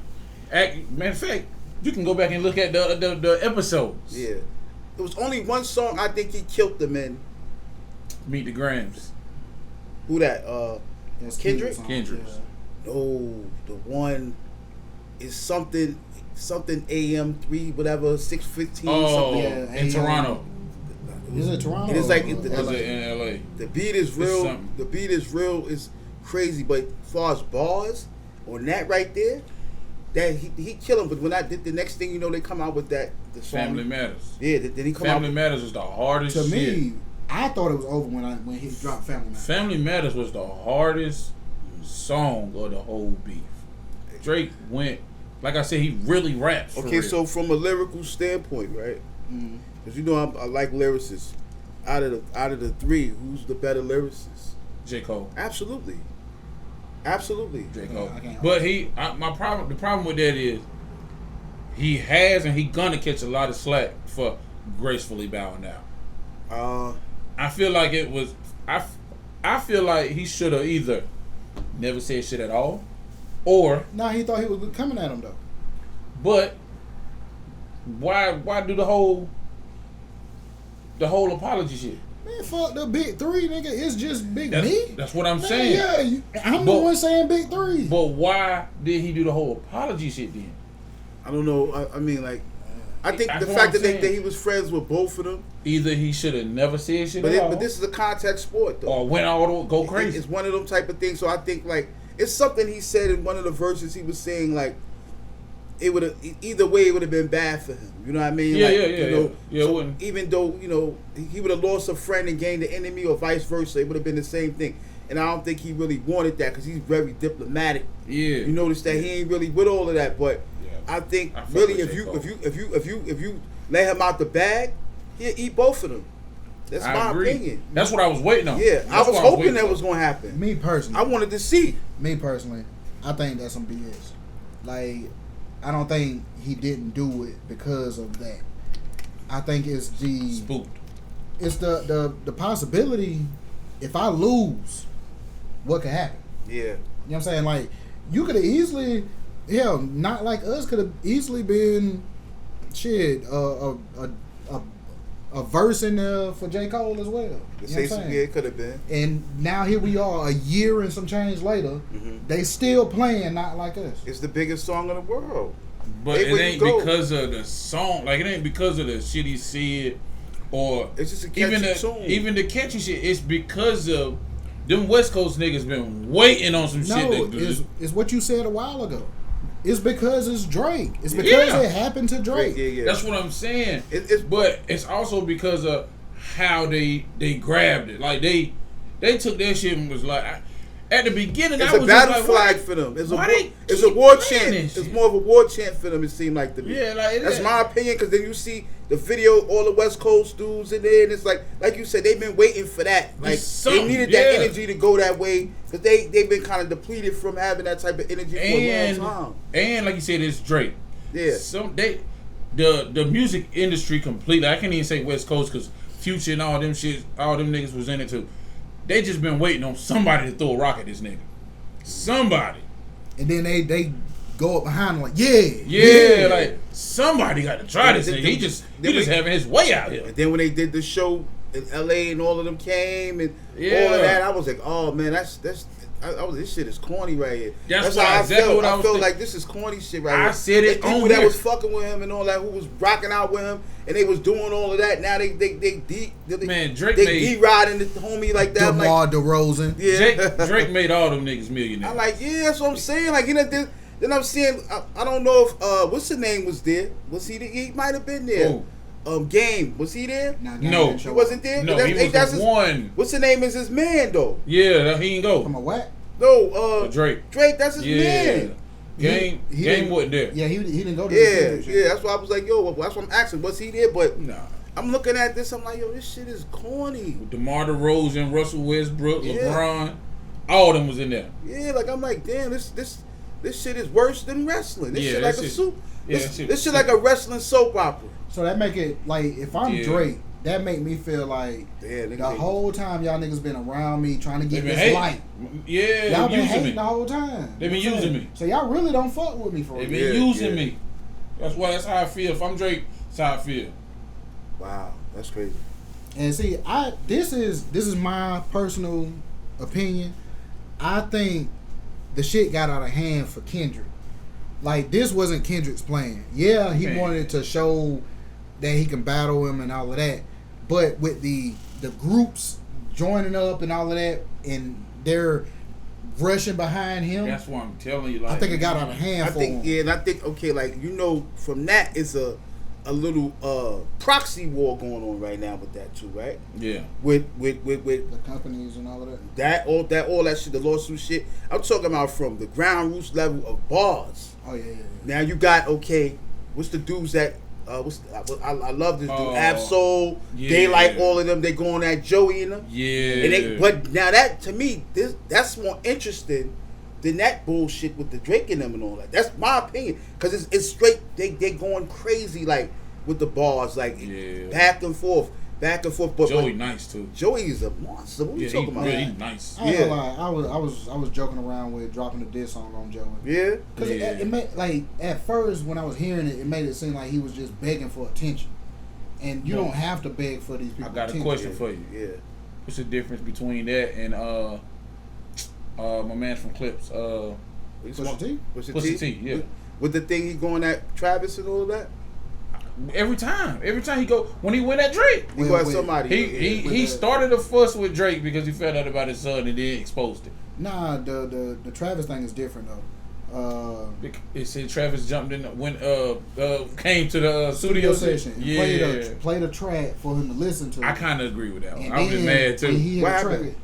of fact, you can go back and look at the episodes. Yeah. There was only one song I think he killed them in. Meet the Grams. Who that? Kendrick? Kendrick. Yeah. No, the one is something AM 3 whatever 6:15. Oh, something. in Toronto. Is it Toronto? It is like in LA. The beat is real. The beat is real. It's crazy, but as far as bars on that right there, that he killed him. But when I did the next thing, they come out with the song Family Matters. Yeah, then he come out. Family Matters was the hardest. To me, I thought it was over when he dropped Family Matters. Family Matters was the hardest song of the whole beef. Drake went. Like I said, he really raps. Okay, so from a lyrical standpoint, right? Because I like lyricists. Out of the three, who's the better lyricist? J. Cole. Absolutely. Absolutely. Draco. I can't But the problem with that is he has and he gonna catch a lot of slack for gracefully bowing out. I feel like it was. I feel like he should have either never said shit at all, or Nah, he thought he was coming at him though. but why do the whole apology shit? Man, fuck the big three, nigga. It's just big me. That's what I'm Man, saying. Yeah, I'm the one saying big three. But why did he do the whole apology shit then? I don't know. I mean, like, I think That's the what fact I'm that saying. he was friends with both of them. Either he should have never said shit at all, But this is a contact sport, though. or went all go crazy. It's one of them type of things. So I think, like, it's something he said in one of the verses. He was saying, like, it would have either way it would have been bad for him. You know what I mean? Yeah, like, yeah. You know, it wouldn't. even though he would have lost a friend and gained an enemy, or vice versa, it would have been the same thing. And I don't think he really wanted that because he's very diplomatic. Yeah. You notice that he ain't really with all of that. But Yeah. I think I fuck really, with if J. you let him out the bag, he'll eat both of them. That's I my agree. opinion. That's what I was waiting on. Yeah, That's I was what hoping waiting that on. was gonna happen. Me personally, I wanted to see. Me personally, I think that's some BS. Like, I don't think he didn't do it because of that. I think it's Spooked. it's the possibility. If I lose, what could happen? Yeah. You know what I'm saying? Like, you could have easily, hell, not like us, could have easily been, shit, a verse in there for J. Cole as well. You know what I'm saying? Yeah, it could have been. And now here we are, a year and some change later, they still playing Not Like Us. It's the biggest song in the world. But Hey, it where you ain't go? because of the song. Like, it ain't because of the shit he said, or It's just a catchy even tune. even the catchy shit. It's because of them West Coast niggas been waiting on some No, shit. it's what you said a while ago. It's because it's Drake. It's because Yeah. it happened to Drake. Yeah. That's what I'm saying. It's But it's also because of how they grabbed it. Like they took that shit and was like, at the beginning, It's I a was battle just like, flag why- for them. It's why they it's a keep war playing chant. this It's shit? more of a war chant for them. It seemed like to me. Yeah, like That's my opinion. Because then you see the video, all the West Coast dudes in there, and it's like you said, they've been waiting for that. Like Just they something, needed that yeah. energy to go that way because they've been kind of depleted from having that type of energy for a long time. And like you said, it's Drake. Yeah. The music industry completely. I can't even say West Coast because Future and all them niggas was in it too. They just been waiting on somebody to throw a rock at this nigga. Somebody. And then they go up behind him like, Yeah, like somebody got to try this nigga. He just having his way out here. And then when they did the show in LA and all of them came and Yeah. all of that, I was like, oh man, I was this shit is corny right here. That's how I exactly felt. what I I was felt thinking. like this is corny shit right I here. said it The people on that here. was fucking with him and all that, who was rocking out with him, and they was doing all of that. Now they Man, Drake they made- riding the homie like that. I'm DeMar like, DeRozan. yeah. Drake made all them niggas millionaires. I'm like, yeah, that's what I'm saying. Like, then I'm seeing. I don't know if what's the name was there. Was he? He might have been there. Game was he there? Nah, No. He wasn't there. No, That's- he was that's the his- one. What's the name? Is his man though? Yeah, he ain't go. From a what? No, Drake. Drake, that's his Yeah. man. Game He Game didn't- wasn't there. Yeah, he didn't go to Yeah, the yeah. That's why I was like, yo, that's what I'm asking. Was he there? But Nah. I'm looking at this. I'm like, yo, this shit is corny. DeMar DeRozan, Russell Westbrook, Yeah. LeBron, all of them was in there. Yeah, like I'm like, damn, this shit is worse than wrestling. This Yeah, shit that like a shit- soup. yeah, This, that shit- this shit like a wrestling soap opera. So that make it like if I'm Yeah. Drake, that make me feel like Yeah, the niggas whole time y'all niggas been around me trying to They get been this hating. light. Yeah, Y'all they been been using hating me. the whole time. They been You know what I'm using saying? me. So y'all really don't fuck with me for They real. been Yeah, using yeah. me. That's how I feel. If I'm Drake, that's how I feel. Wow, that's crazy. And see, this is my personal opinion. I think the shit got out of hand for Kendrick. Like, this wasn't Kendrick's plan. Yeah, he Man. wanted to show that he can battle him and all of that. But with the groups joining up and all of that, and they're rushing behind him, That's why I'm telling you. Like, I think it got out of hand I for think him. yeah, and I think okay, like from that is a little proxy war going on right now with that too, right? Yeah. With The companies and all of that. all that shit, the lawsuit shit. I'm talking about from the ground roots level of bars. Oh yeah. Now you got what's the dudes that I love this dude, Oh, Absol, yeah. Daylight, all of them. They going at Joey and them. Yeah. And but now that to me, that's more interesting than that bullshit with the Drake and them and all that. That's my opinion, because it's straight. They going crazy like with the bars, like back and forth. But Joey nice too. Joey is a monster. What you talking about? Really nice. I ain't gonna lie. I was joking around with dropping a diss song on Joey. Yeah, because it made, like, at first when I was hearing it, it made it seem like he was just begging for attention, and you don't have to beg for these people. I got a question for you. Yeah, what's the difference between that and my man from Clips? Pusha T? Pusha T, yeah. With the thing he going at Travis and all of that. Every time he go, when he went at Drake, he go at somebody. He started a fuss with Drake because he found out about his son and then exposed it. Nah, the Travis thing is different though. It said Travis jumped in when came to the studio session. Yeah, played a track for him to listen to. I kind of agree with that one. And I was just mad too. He what had happened?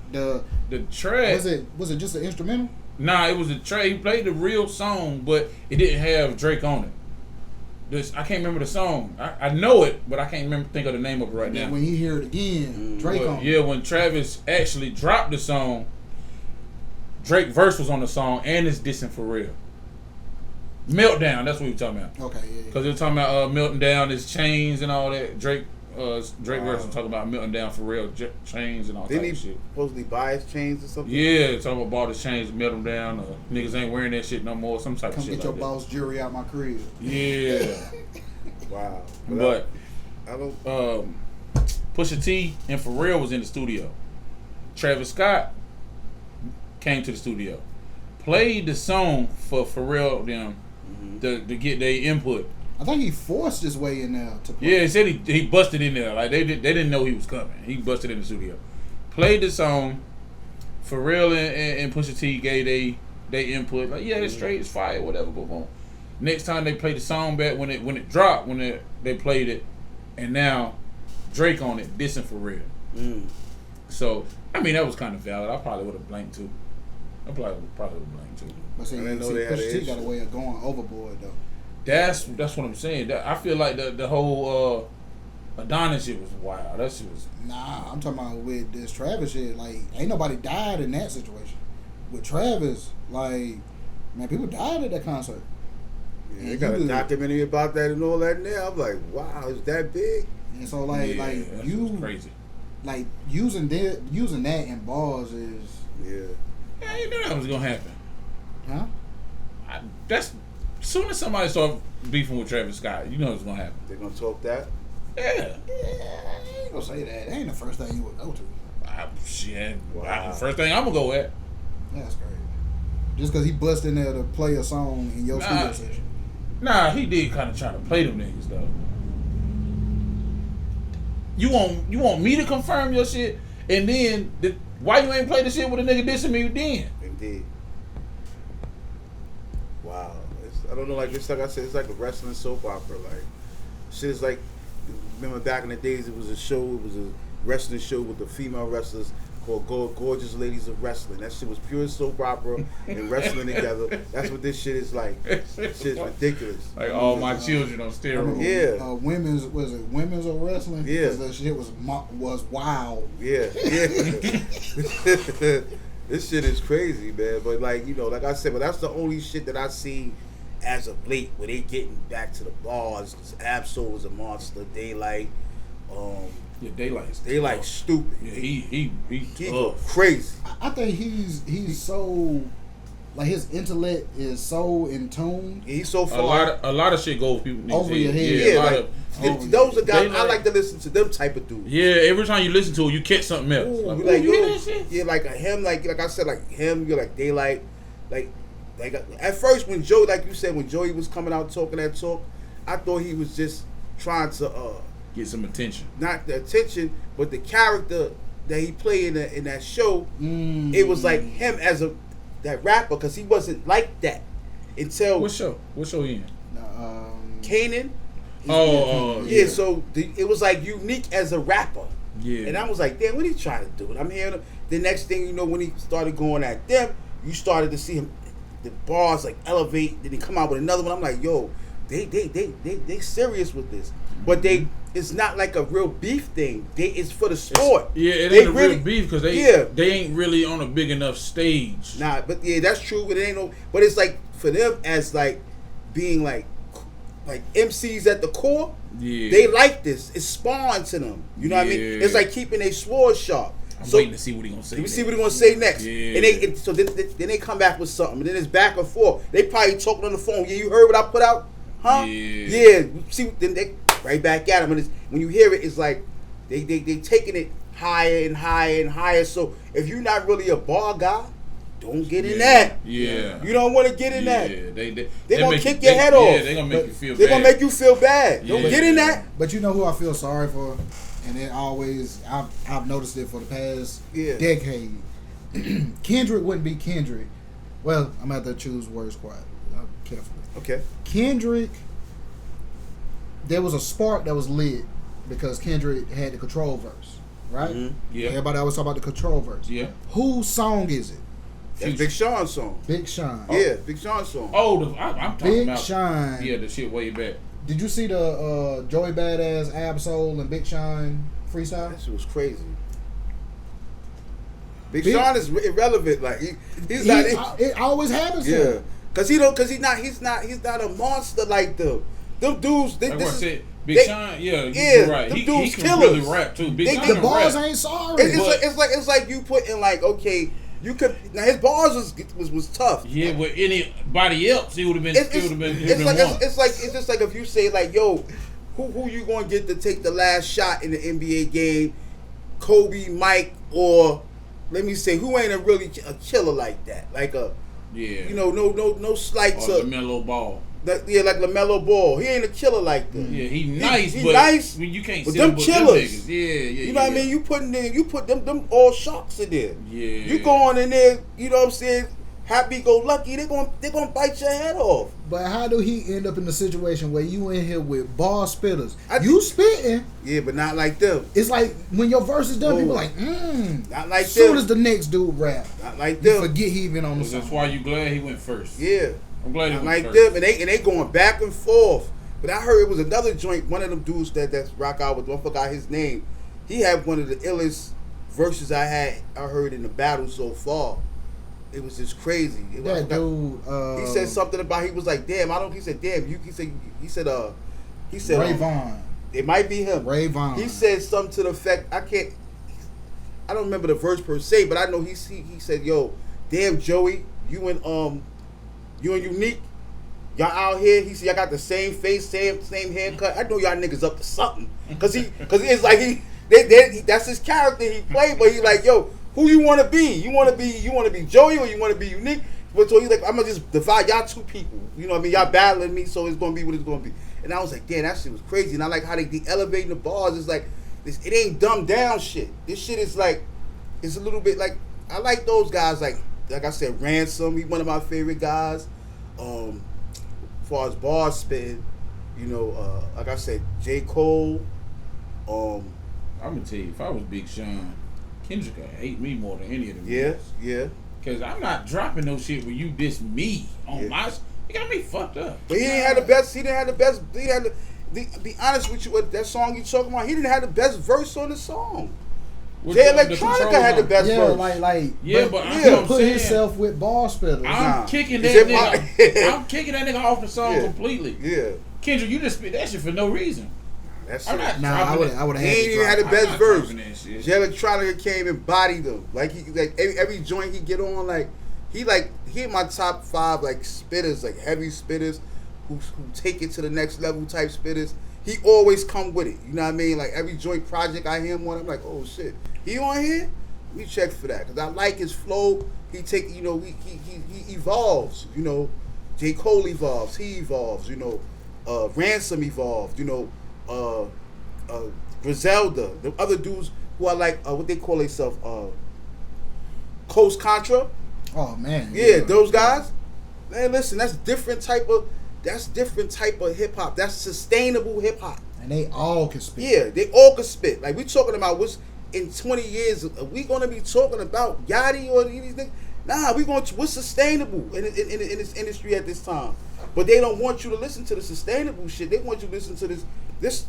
The track was it just an instrumental? Nah, it was a track. He played the real song, but it didn't have Drake on it. I can't remember the song. I know it, but I can't think of the name of it right now. When he hear it again, Drake on it. Yeah, when Travis actually dropped the song, Drake verse was on the song and it's dissing for real. Meltdown, that's what we were talking about. Okay, yeah. Because they were talking about melting down his chains and all that. Drake verse was talking about melting down for real, chains and all that shit. Didn't he supposedly buy his chains or something? Yeah, talking about bought his chains, melt them down. Niggas ain't wearing that shit no more. Some type of shit. Come get your boss jewelry out my crib. Yeah. Wow. But I don't. Pusha T and Pharrell was in the studio. Travis Scott came to the studio, played the song for Pharrell them to get their input. I think he forced his way in there to play. Yeah, he said he busted in there. Like they didn't know he was coming. He busted in the studio, played the song. Pharrell and Pusha T gave they input. Like, yeah, it's straight, it's fire, whatever. Boom. Next time they played the song back when it dropped, when they played it, and now Drake on it, dissing Pharrell. So I mean that was kind of valid. I probably would have blanked too. I probably would have blanked too. But see, Pusha T got a way of going overboard though. That's what I'm saying. I feel like the whole Adonis shit was wild. That shit was. Nah, I'm talking about with this Travis shit. Like, ain't nobody died in that situation. With Travis, like, man, people died at that concert. Yeah, they got a documentary about that and all that now. I'm like, wow, is that big? And so like you crazy. Like using that in bars is Yeah, you knew that was gonna happen. Huh? That's as soon as somebody start beefing with Travis Scott, you know it's gonna happen. They're gonna talk that. Yeah. I ain't gonna say that. That ain't the first thing you would go to. Shit. Wow. First thing I'm gonna go at. That's crazy. Just because he bust in there to play a song in your studio session. Nah, he did kind of try to play them niggas though. You want me to confirm your shit, and then why you ain't play the shit with a nigga dissing me then? Indeed. Wow. I don't know, like I said, it's like a wrestling soap opera. Like shit is like, remember back in the days it was a wrestling show with the female wrestlers called Gorgeous Ladies of Wrestling. That shit was pure soap opera and wrestling together. That's what this shit is like. Shit is ridiculous. Like all my children on steroids. Yeah. Women's of wrestling? Yeah. Because that shit was wild. Yeah. This shit is crazy, man. But like, like I said, but that's the only shit that I see as of late where they getting back to the bars. Absol was a monster. Daylight. Yeah, Daylight's stupid. Yeah, he go crazy. I think he's so, like, his intellect is so in tune. He's so far. A lot of shit goes people over your head. Yeah, those are guys I like to listen to. Them type of dudes. Yeah, every time you listen to it, you catch something else. Ooh, like you hear that shit? Yeah, like him, like I said, like him. You're like Daylight, like at first when Joey, like you said, when Joey was coming out talking that talk, I thought he was just trying to get some attention. Not the attention, but the character that he played in that show. It was like him as that rapper, because he wasn't like that until what show he in? Kanan. Yeah. So it was like unique as a rapper. Yeah. And I was like, damn, what he trying to do? And I'm hearing him. The next thing you know, when he started going at them, you started to see him, the bars like elevate. Then he come out with another one. I'm like, yo, they serious with this. but it's not like a real beef thing. It's for the sport. It They ain't a really- real beef because they ain't really on a big enough stage. Nah, but yeah, that's true. But it ain't no. But it's like for them as like being like MCs at the core. Yeah. They like this. It's spawn to them. You know what I mean? Yeah. It's like keeping their sword sharp. I'm So waiting to see what he gonna say. let me see what he gonna say next. Yeah. And so then they come back with something. And then it's back and forth. They probably talking on the phone. Yeah, you heard what I put out? Huh? Yeah. See, then they right back at him. And when you hear it, it's like they taking it higher and higher and higher. So if you're not really a bar guy, don't get in that. Yeah. You don't want to get in that. They gonna kick your head off. Yeah, they gonna make you feel bad. They're gonna make you feel bad. Don't Yeah. get in that. But you know who I feel sorry for, and it always I've noticed it for the past decade. Kendrick wouldn't be Kendrick. Well, I'm gonna have to choose words carefully. Okay. Kendrick, there was a spark that was lit because Kendrick had the control verse, right? Mhm. Yeah. Everybody always talk about the control verse. Yeah. Whose song is it? That's Big Sean's song. Big Sean. Yeah, Big Sean's song. I'm talking Big about Sean. Yeah, the shit way back. Did you see the Joey Badass, Absol, and Big Sean freestyle? That shit was crazy. Big Sean is irrelevant. Like he's not. It always happens. To Yeah, him. cause he's not a monster like them. Them dudes. That's what I said. Big Sean, you're right. Them He dudes can killers. really rap too. Big They- Sean the can Bars rap. ain't sorry. It's like you put in like okay, you could now his bars was tough. Yeah, with anybody else, he would have been. It's like one. it's just like if you say like yo, who you gonna get to take the last shot in the NBA game, Kobe, Mike, or let me say who ain't really a killer like that, like a no slight or to LaMelo Ball. like LaMelo Ball. He ain't a killer like that. Yeah, he nice, he but nice, you can't but see them him with killers. Them niggas. Yeah. You know what I mean? You put them all sharks in there. Yeah. You go on in there, you know what I'm saying? Happy go lucky, they're gonna bite your head off. But how do he end up in the situation where you in here with bar spitters? I You spitting. Yeah, but not like them. It's like when your verse is done, Whoa. people like, Not like soon them. as the next dude rap, Not like you them. forget he even on the That's song. why you glad he went first. Yeah. I'm glad he Not went like first. them. And they going back and forth. But I heard it was another joint, one of them dudes that's rock out with, I forgot his name. He had one of the illest verses I heard in the battle so far. It was just crazy. That dude, he said something about he was like, damn, he said, damn, he said Ray Vaughn. It might be him. Ray Vaughn. He said something to the effect, I don't remember the verse per se, but I know he said, yo, damn Joey, you and Unique, y'all out here. He said y'all got the same face, same haircut. I know y'all niggas up to something, cause it's like that's his character he played, but he like, yo, who you want to be? You want to be Joey or you want to be Unique? But so he's like, I'm gonna just divide y'all two people. You know what I mean? Y'all battling me, so it's gonna be what it's gonna be. And I was like, damn, that shit was crazy. And I like how they elevating the bars. It's like it ain't dumbed down shit. This shit is like, it's a little bit like, I like those guys. Like I said, Ransom. He one of my favorite guys. As far as bars spitting, like I said, J. Cole. I'm gonna tell you, if I was Big Sean, Kendrick would hate me more than any of them. Yeah. Cause I'm not dropping no shit where you diss me on my. You got me fucked up. But he didn't have the best. He didn't have the best. He had be honest with you, what that song you talking about, he didn't have the best verse on the song. Jay Electronica had the best verse. He put himself with ball spitters. I'm kicking that nigga. I'm kicking that nigga off the song completely. Yeah. Kendrick, you just spit that shit for no reason. I'm not. I would have. He ain't even had the best verse. Jay Electronica came and bodied him. Like every joint he get on, he in my top 5 like spitters, like heavy spitters who take it to the next level type spitters. He always come with it. You know what I mean? Like every joint project I hear him on, I'm like, oh shit, he on here? We check for that because I like his flow. He he evolves. J. Cole evolves. He evolves. Ransom evolved. Griselda, the other dudes who are like what they call themselves, Coast Contra. Oh man, yeah, those guys. Man, listen, that's different type of hip hop. That's sustainable hip hop. And they all can spit. Yeah, they all can spit. Like we talking about what's in 20 years. Are we gonna be talking about Yachty or these niggas? Nah, what's sustainable in this industry at this time? But they don't want you to listen to the sustainable shit. They want you to listen to this.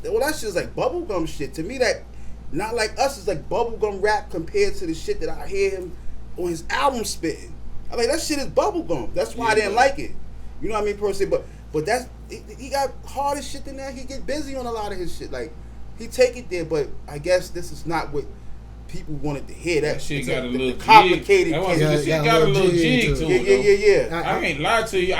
Well, that shit's like bubblegum shit. To me, that Not Like Us is like bubblegum rap compared to the shit that I hear him on his album spitting. I mean, that shit is bubblegum. That's why I didn't like it. You know what I mean, per se. But that's he got harder shit than that. He get busy on a lot of his shit. Like he take it there, but I guess this is not what people wanted to hear. That shit got a little complicated. That shit got a little jig to Yeah. it. I ain't lie to you.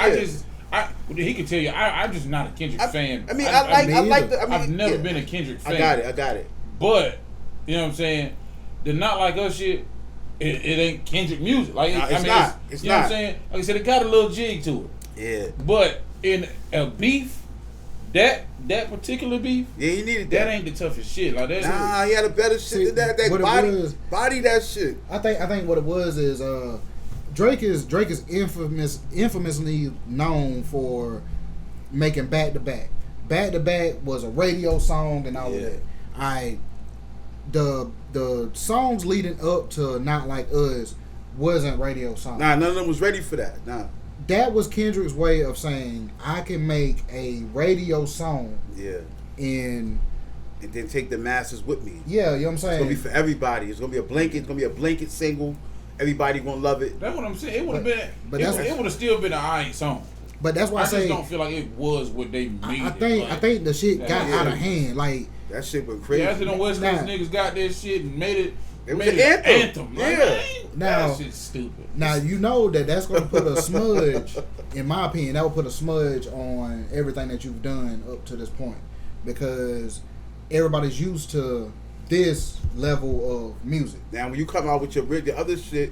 He can tell you. I'm just not a Kendrick fan. I mean, I've never been a Kendrick fan. I got it. But you know what I'm saying? The Not Like Us shit. It ain't Kendrick music. Like it's I mean, not. It's you know what I'm saying? Like I said, it got a little jig to it. Yeah. But in a beef, that particular beef, yeah, he needed that. That ain't the toughest shit. Like that. Nah, he had a better shit than that. Body that shit. I think what it was is Drake is infamously known for making back to back. Back to back was a radio song and all of that. The songs leading up to Not Like Us wasn't radio songs. Nah, none of them was ready for that. Nah. That was Kendrick's way of saying I can make a radio song. Yeah. And then take the masses with me. Yeah, you know what I'm saying? It's gonna be for everybody. It's gonna be a blanket. It's gonna be a blanket single. Everybody gonna love it. That's what I'm saying. It would have been. But it would have still been an alright song. But that's why I say just don't feel like it was what they made. I think the shit got out of hand. Like that shit went crazy. Yeah, after them West Coast niggas got that shit and made it. It was an anthem. Yeah. Now, that shit's stupid. Now you know that's going to put a smudge. In my opinion, that will put a smudge on everything that you've done up to this point, because everybody's used to this level of music. Now, when you come out with the other shit,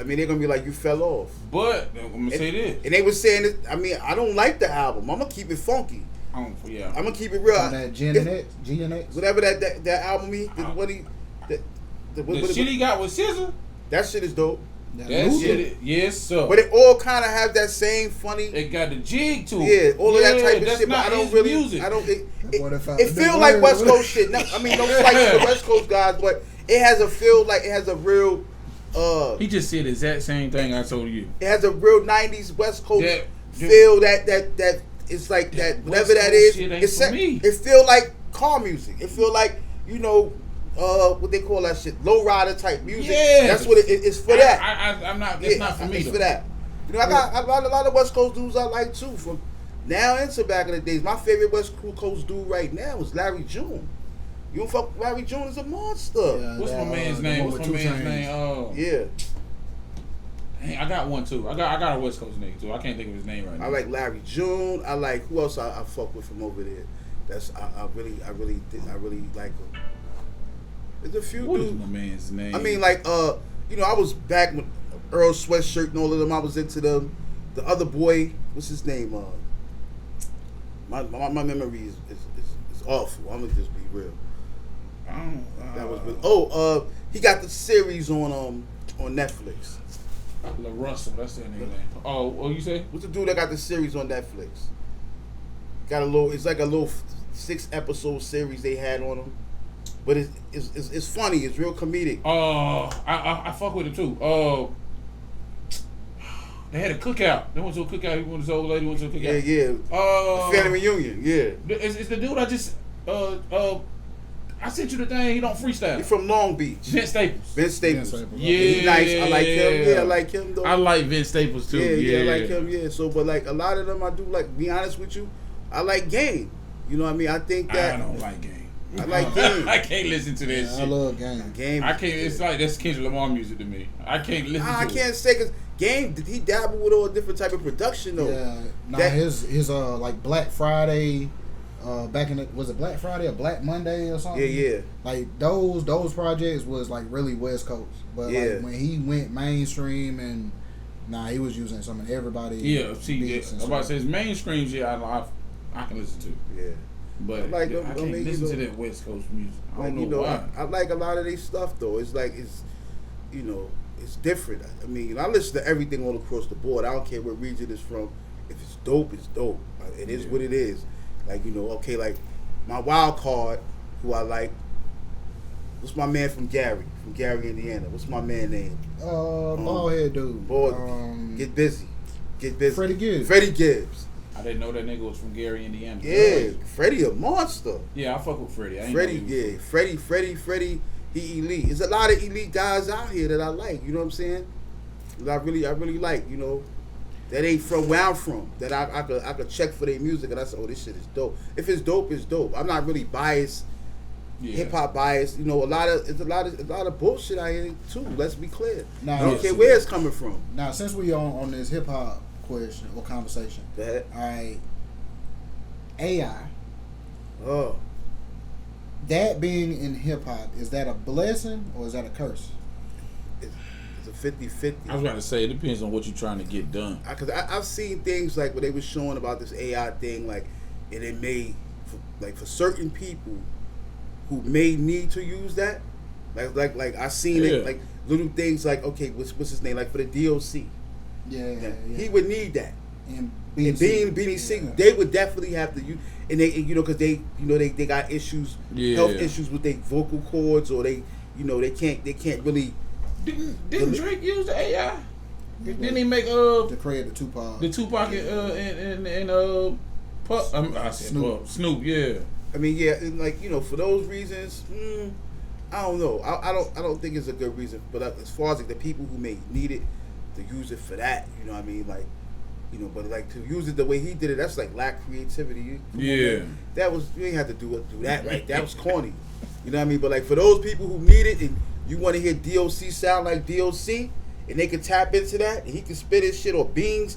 I mean, they're gonna be like, you fell off. But I'm gonna say this, and they were saying it. I mean, I don't like the album. I'm gonna keep it funky. I'm gonna keep it real. On that G and X, whatever that album the shit he got with SZA. That shit is dope. That shit, yes sir. But it all kind of have that same funny. It got the jig to it. Yeah, all of that type of shit. But I don't really. Music. I don't. It feel like West Coast shit. No, I mean, no slight to the West Coast guys, but it has a feel like it has a real. He just said the exact same thing I told you. It has a real '90s West Coast feel that it's like that whatever that is. It feel like car music. It feel like what they call that shit, low rider type music. Yeah, that's what it's for that. I'm not. It's not for me. It's for that. I got a lot of West Coast dudes I like too. From now into back in the days, my favorite West Coast dude right now is Larry June. You don't fuck with Larry June is a monster. Yeah, what's my man's name? Yeah. Dang, I got one too. I got a West Coast nigga too. I can't think of his name right now. I like Larry June. I like who else I fuck with from over there. I really like him. There's a few what dudes. Is my man's name? I mean, like I was back with Earl Sweatshirt and all of them. I was into them. The other boy, what's his name? My memory is awful. I'm gonna just be real. That was he got the series on Netflix. La Russell, that's their name. Oh, what you say? What's the dude that got the series on Netflix? It's like a little 6-episode series they had on him. But it's funny. It's real comedic. I fuck with it too. They had a cookout. They went to a cookout. He went to his old lady. Went to a cookout. Yeah. Family reunion. Yeah. It's the dude I just I sent you the thing. He don't freestyle. He from Long Beach. Vince Staples. Yeah. He's nice. I like him. Yeah, I like him though. I like Vince Staples too. Yeah, I like him. Yeah. So, but like a lot of them, I do like. Be honest with you, I like Game. You know what I mean? I think that I don't like Game. I like Game. I can't listen to that shit. I love Game. Game. I can't. It's like that's Kendrick Lamar music to me. I can't listen. to I can't say because Game. He dabble with all different type of production though. Yeah. His like Black Friday. Back in was it Black Friday or Black Monday or something? Yeah. Like those projects was like really West Coast, but like when he went mainstream and he was using some of everybody. Yeah, see, I'm about to say his mainstream shit. I can listen to. Yeah. But I can't listen to that West Coast music. I don't know why. I like a lot of their stuff though. It's like it's different. I mean, I listen to everything all across the board. I don't care what region it's from. If it's dope, it's dope. It is what it is. Like, like my wild card, who I like, I like him. You know what I mean? Like, I like a lot of their stuff though. It's like it's different. I mean, I listen to everything all across the board. I don't care what region it's from. If it's dope, it's dope. It is what it is. Like, I can't say because Game, he dabbled with all different type of production though. He What's my man from Gary, Indiana? What's my man name? Bald head dude. Get busy. Freddie Gibbs. I didn't know that nigga was from Gary, Indiana. Yeah, Freddie a monster. Yeah, I fuck with Freddie. Freddie, he elite. There's a lot of elite guys out here that I like. You know what I'm saying? That I really like. You know, that ain't from where I'm from. That I could check for their music and I say, oh, this shit is dope. If it's dope, it's dope. I'm not really biased. Yeah. Hip hop bias, you know, a lot of bullshit out here too. Let's be clear. Now, I don't care where it's coming from. Now, since we on this hip hop question or conversation, go ahead. All right, AI. Oh, that being in hip hop, is that a blessing or is that a curse? It's a 50-50. I was about to say it depends on what you're trying to get done. Because I've seen things like what they were showing about this AI thing, like, and it may, for certain people who may need to use that, like I seen it, like little things like, okay, what's his name, like for the DLC, he would need that, and Beanie Siegel, they would definitely have to use, and they, you know, because they got issues, health issues with their vocal cords, or they can't really. Didn't Drake use the AI? Didn't he make to create the Tupac and Snoop, yeah. I mean, yeah, and like, you know, for those reasons, I don't know. I don't think it's a good reason. But as far as like the people who may need it to use it for that, you know what I mean? Like, you know, but like to use it the way he did it, that's like lack creativity. That was, you ain't have to do that right. That was corny. You know what I mean? But like for those people who need it and you want to hear DOC sound like DOC and they can tap into that and he can spit his shit or Beans,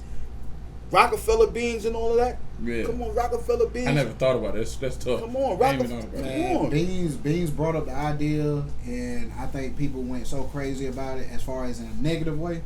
Rockefeller Beans and all of that. Yeah. Come on, Rockefeller Beans. I never thought about it. That's tough. Come on, Rockefeller. Beans brought up the idea, and I think people went so crazy about it as far as in a negative way.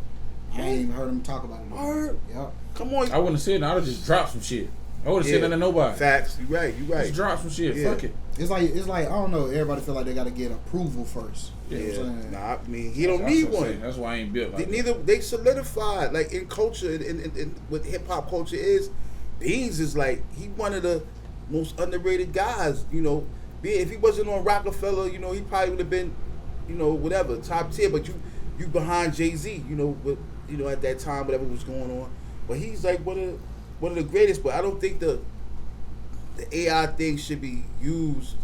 I ain't even heard him talk about it. Yep. Come on. I wouldn't have said that. I would have just dropped some shit. I would have said that to nobody. Facts. You right. Just drop some shit. Fuck it. It's like I don't know. Everybody feel like they got to get approval first. You know what I'm saying? Nah, I mean he don't need one. That's why I ain't built like that. They solidified like in culture and what hip hop culture is. Beans is like he one of the most underrated guys. You know, if he wasn't on Rockefeller, you know, he probably would have been, you know, whatever top tier. But you behind Jay-Z, you know, with, you know, at that time whatever was going on. But he's like one of the greatest. But I don't think the AI thing should be used,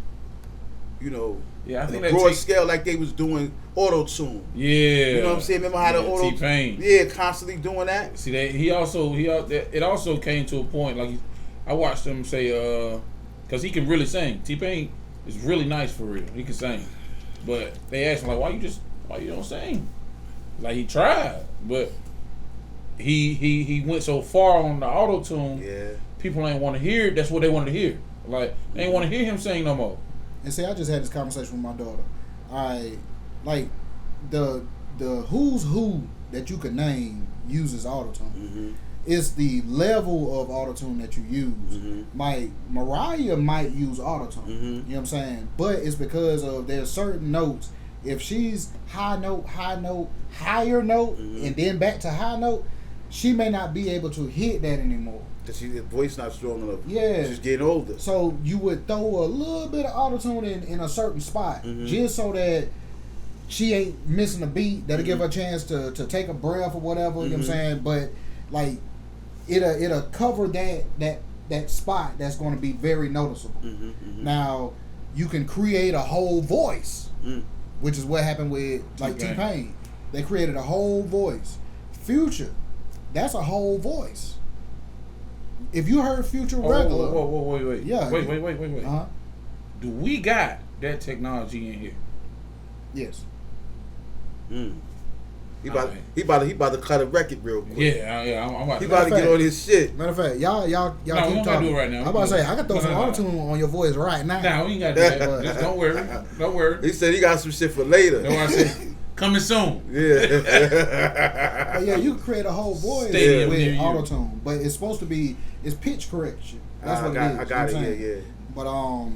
you know, I think on a broad scale like they was doing auto-tune. Yeah. You know what I'm saying? Remember how the auto T-Pain. Yeah, constantly doing that. See that it also came to a point like I watched him say because he can really sing. T-Pain is really nice for real. He can sing. But they asked him like why you don't sing? Like he tried, but he went so far on the auto-tune. Yeah. People ain't want to hear it. That's what they wanted to hear. Like they ain't want to hear him sing no more. And see, I just had this conversation with my daughter. Like the who's who that you could name uses autotune. Mm-hmm. It's the level of autotune that you use. Mm-hmm. Like Mariah might use autotune. Mm-hmm. You know what I'm saying? But it's because of there's certain notes. If she's higher note, mm-hmm. and then back to high note, she may not be able to hit that anymore. Because her voice not strong enough. Yeah. She's getting older. So you would throw a little bit of autotune in a certain spot, mm-hmm. just so that she ain't missing a beat. That'll mm-hmm. give her a chance to take a breath or whatever. Mm-hmm. You know what I'm saying? But like it'll cover that spot that's going to be very noticeable. Mm-hmm. Mm-hmm. Now you can create a whole voice, which is what happened with like T-Pain. They created a whole voice. Future, that's a whole voice. If you heard Future regular, wait. Yeah. Wait. Uh-huh. Do we got that technology in here? Yes. He about to cut a record real quick. Yeah. I'm about he about to get on his shit. Matter of fact, y'all No, keep we don't gotta talking. do it right now. I'm about to say I can throw some autotune on your voice right now. Nah, we ain't gotta do that. Just don't worry. He said he got some shit for later. That's why I said coming soon. Yeah. But yeah, you can create a whole voice Stadium with near you. autotune, but it's supposed to be pitch correction. That's what it is. I got you know it. Yeah.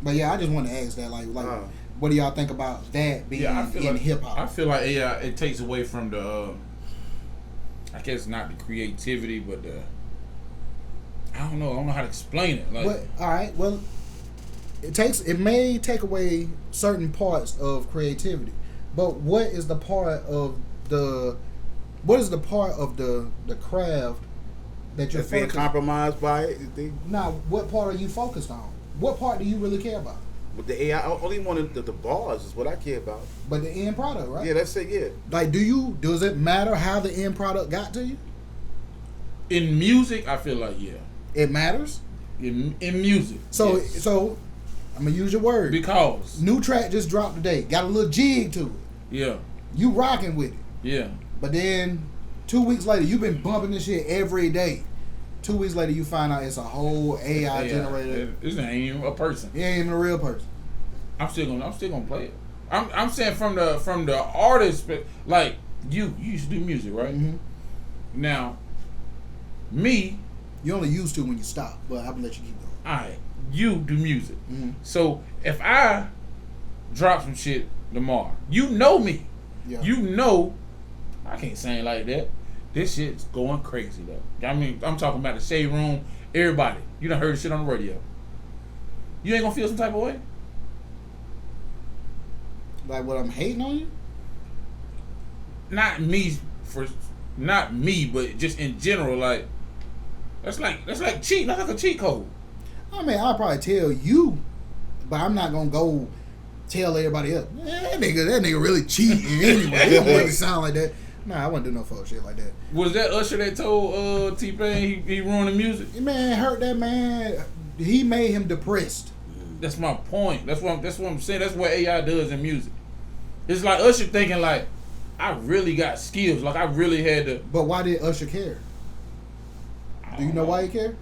But yeah, I just want to ask that like what do y'all think about that being in hip hop? I feel like AI it takes away from the I guess not the creativity, but the I don't know how to explain it. Like, But all right, well, it may take away certain parts of creativity, but what is the part of the craft that you're That's being compromised by it. You think? Now, what part are you focused on? What part do you really care about? With the AI, I only wanted the bars is what I care about. But the end product, right? Yeah, that's it. Yeah. Like, does it matter how the end product got to you? In music, I feel like It matters. In music. So yes. I'm gonna use your word. Because New track just dropped today. Got a little jig to it. yeah, You rocking with it. yeah. But then 2 weeks later, you've been bumping this shit every day. 2 weeks later, you find out it's a whole AI generated. This ain't even a person. It ain't even a real person. I'm still gonna play it. I'm saying from the artist, like you used to do music, right? Mm-hmm. Now, me, You only used to when you stop, but I'm gonna let you keep going. alright, you do music. Mm-hmm. So if I drop some shit tomorrow, you know me. Yeah. You know I can't sing like that. This shit's going crazy though. I mean, I'm talking about the shade room, everybody. You done heard the shit on the radio. You ain't gonna feel some type of way? Like what I'm hating on you? Not me, but just in general, like that's like cheating. That's like a cheat code. I mean, I'll probably tell you, but I'm not gonna go tell everybody else. That nigga really cheating anyway. He don't really sound like that. Nah, I wouldn't do no fuck shit like that. Was that Usher that told T-Pain he ruined the music? Man, hurt that man. He made him depressed. That's my point. That's what I'm saying. That's what AI does in music. It's like Usher thinking like, I really got skills. Like I really had to. But why did Usher care? Do you know why he cared?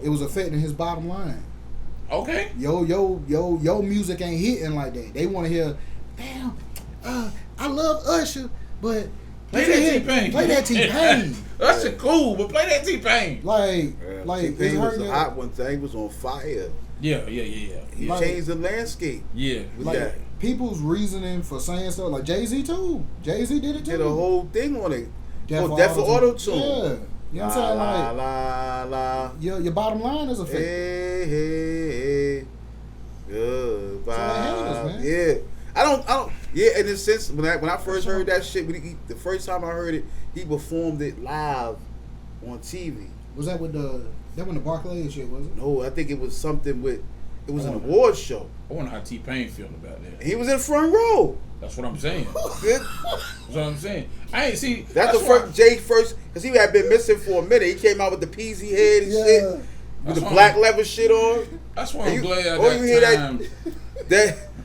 It was affecting his bottom line. Okay. Yo, music ain't hitting like that. They want to hear, damn, I love Usher, but Play that T-Pain. Play that T-Pain. Usher cool, but play that T-Pain. Like T-Pain it's was hurting a hot one thing. He was on fire. Yeah. He Like- changed the landscape. Yeah. With like that. people's reasoning for saying stuff. Like Jay-Z too. Jay-Z did it too. Did a whole thing on it. Death for Death for Auto-Tune. Auto-Tune. Yeah. You know what I'm saying? La Like la la. your bottom line is affected. Hey. Goodbye. So they hate us, man. Yeah. I don't. Yeah, in a sense, when I first heard that shit, the first time I heard it, he performed it live on TV. Was that with when the Barclays shit, was it? No, I think it was something with. It was an awards show. I wonder how T-Pain feel about that. He was in front row. That's what I'm saying. Good. That's what I'm saying. I ain't see. That's the first Jay's first, because he had been missing for a minute. He came out with the peasy head and shit, with That's the why black leather shit on. That's why And I'm glad I oh, you hear got time.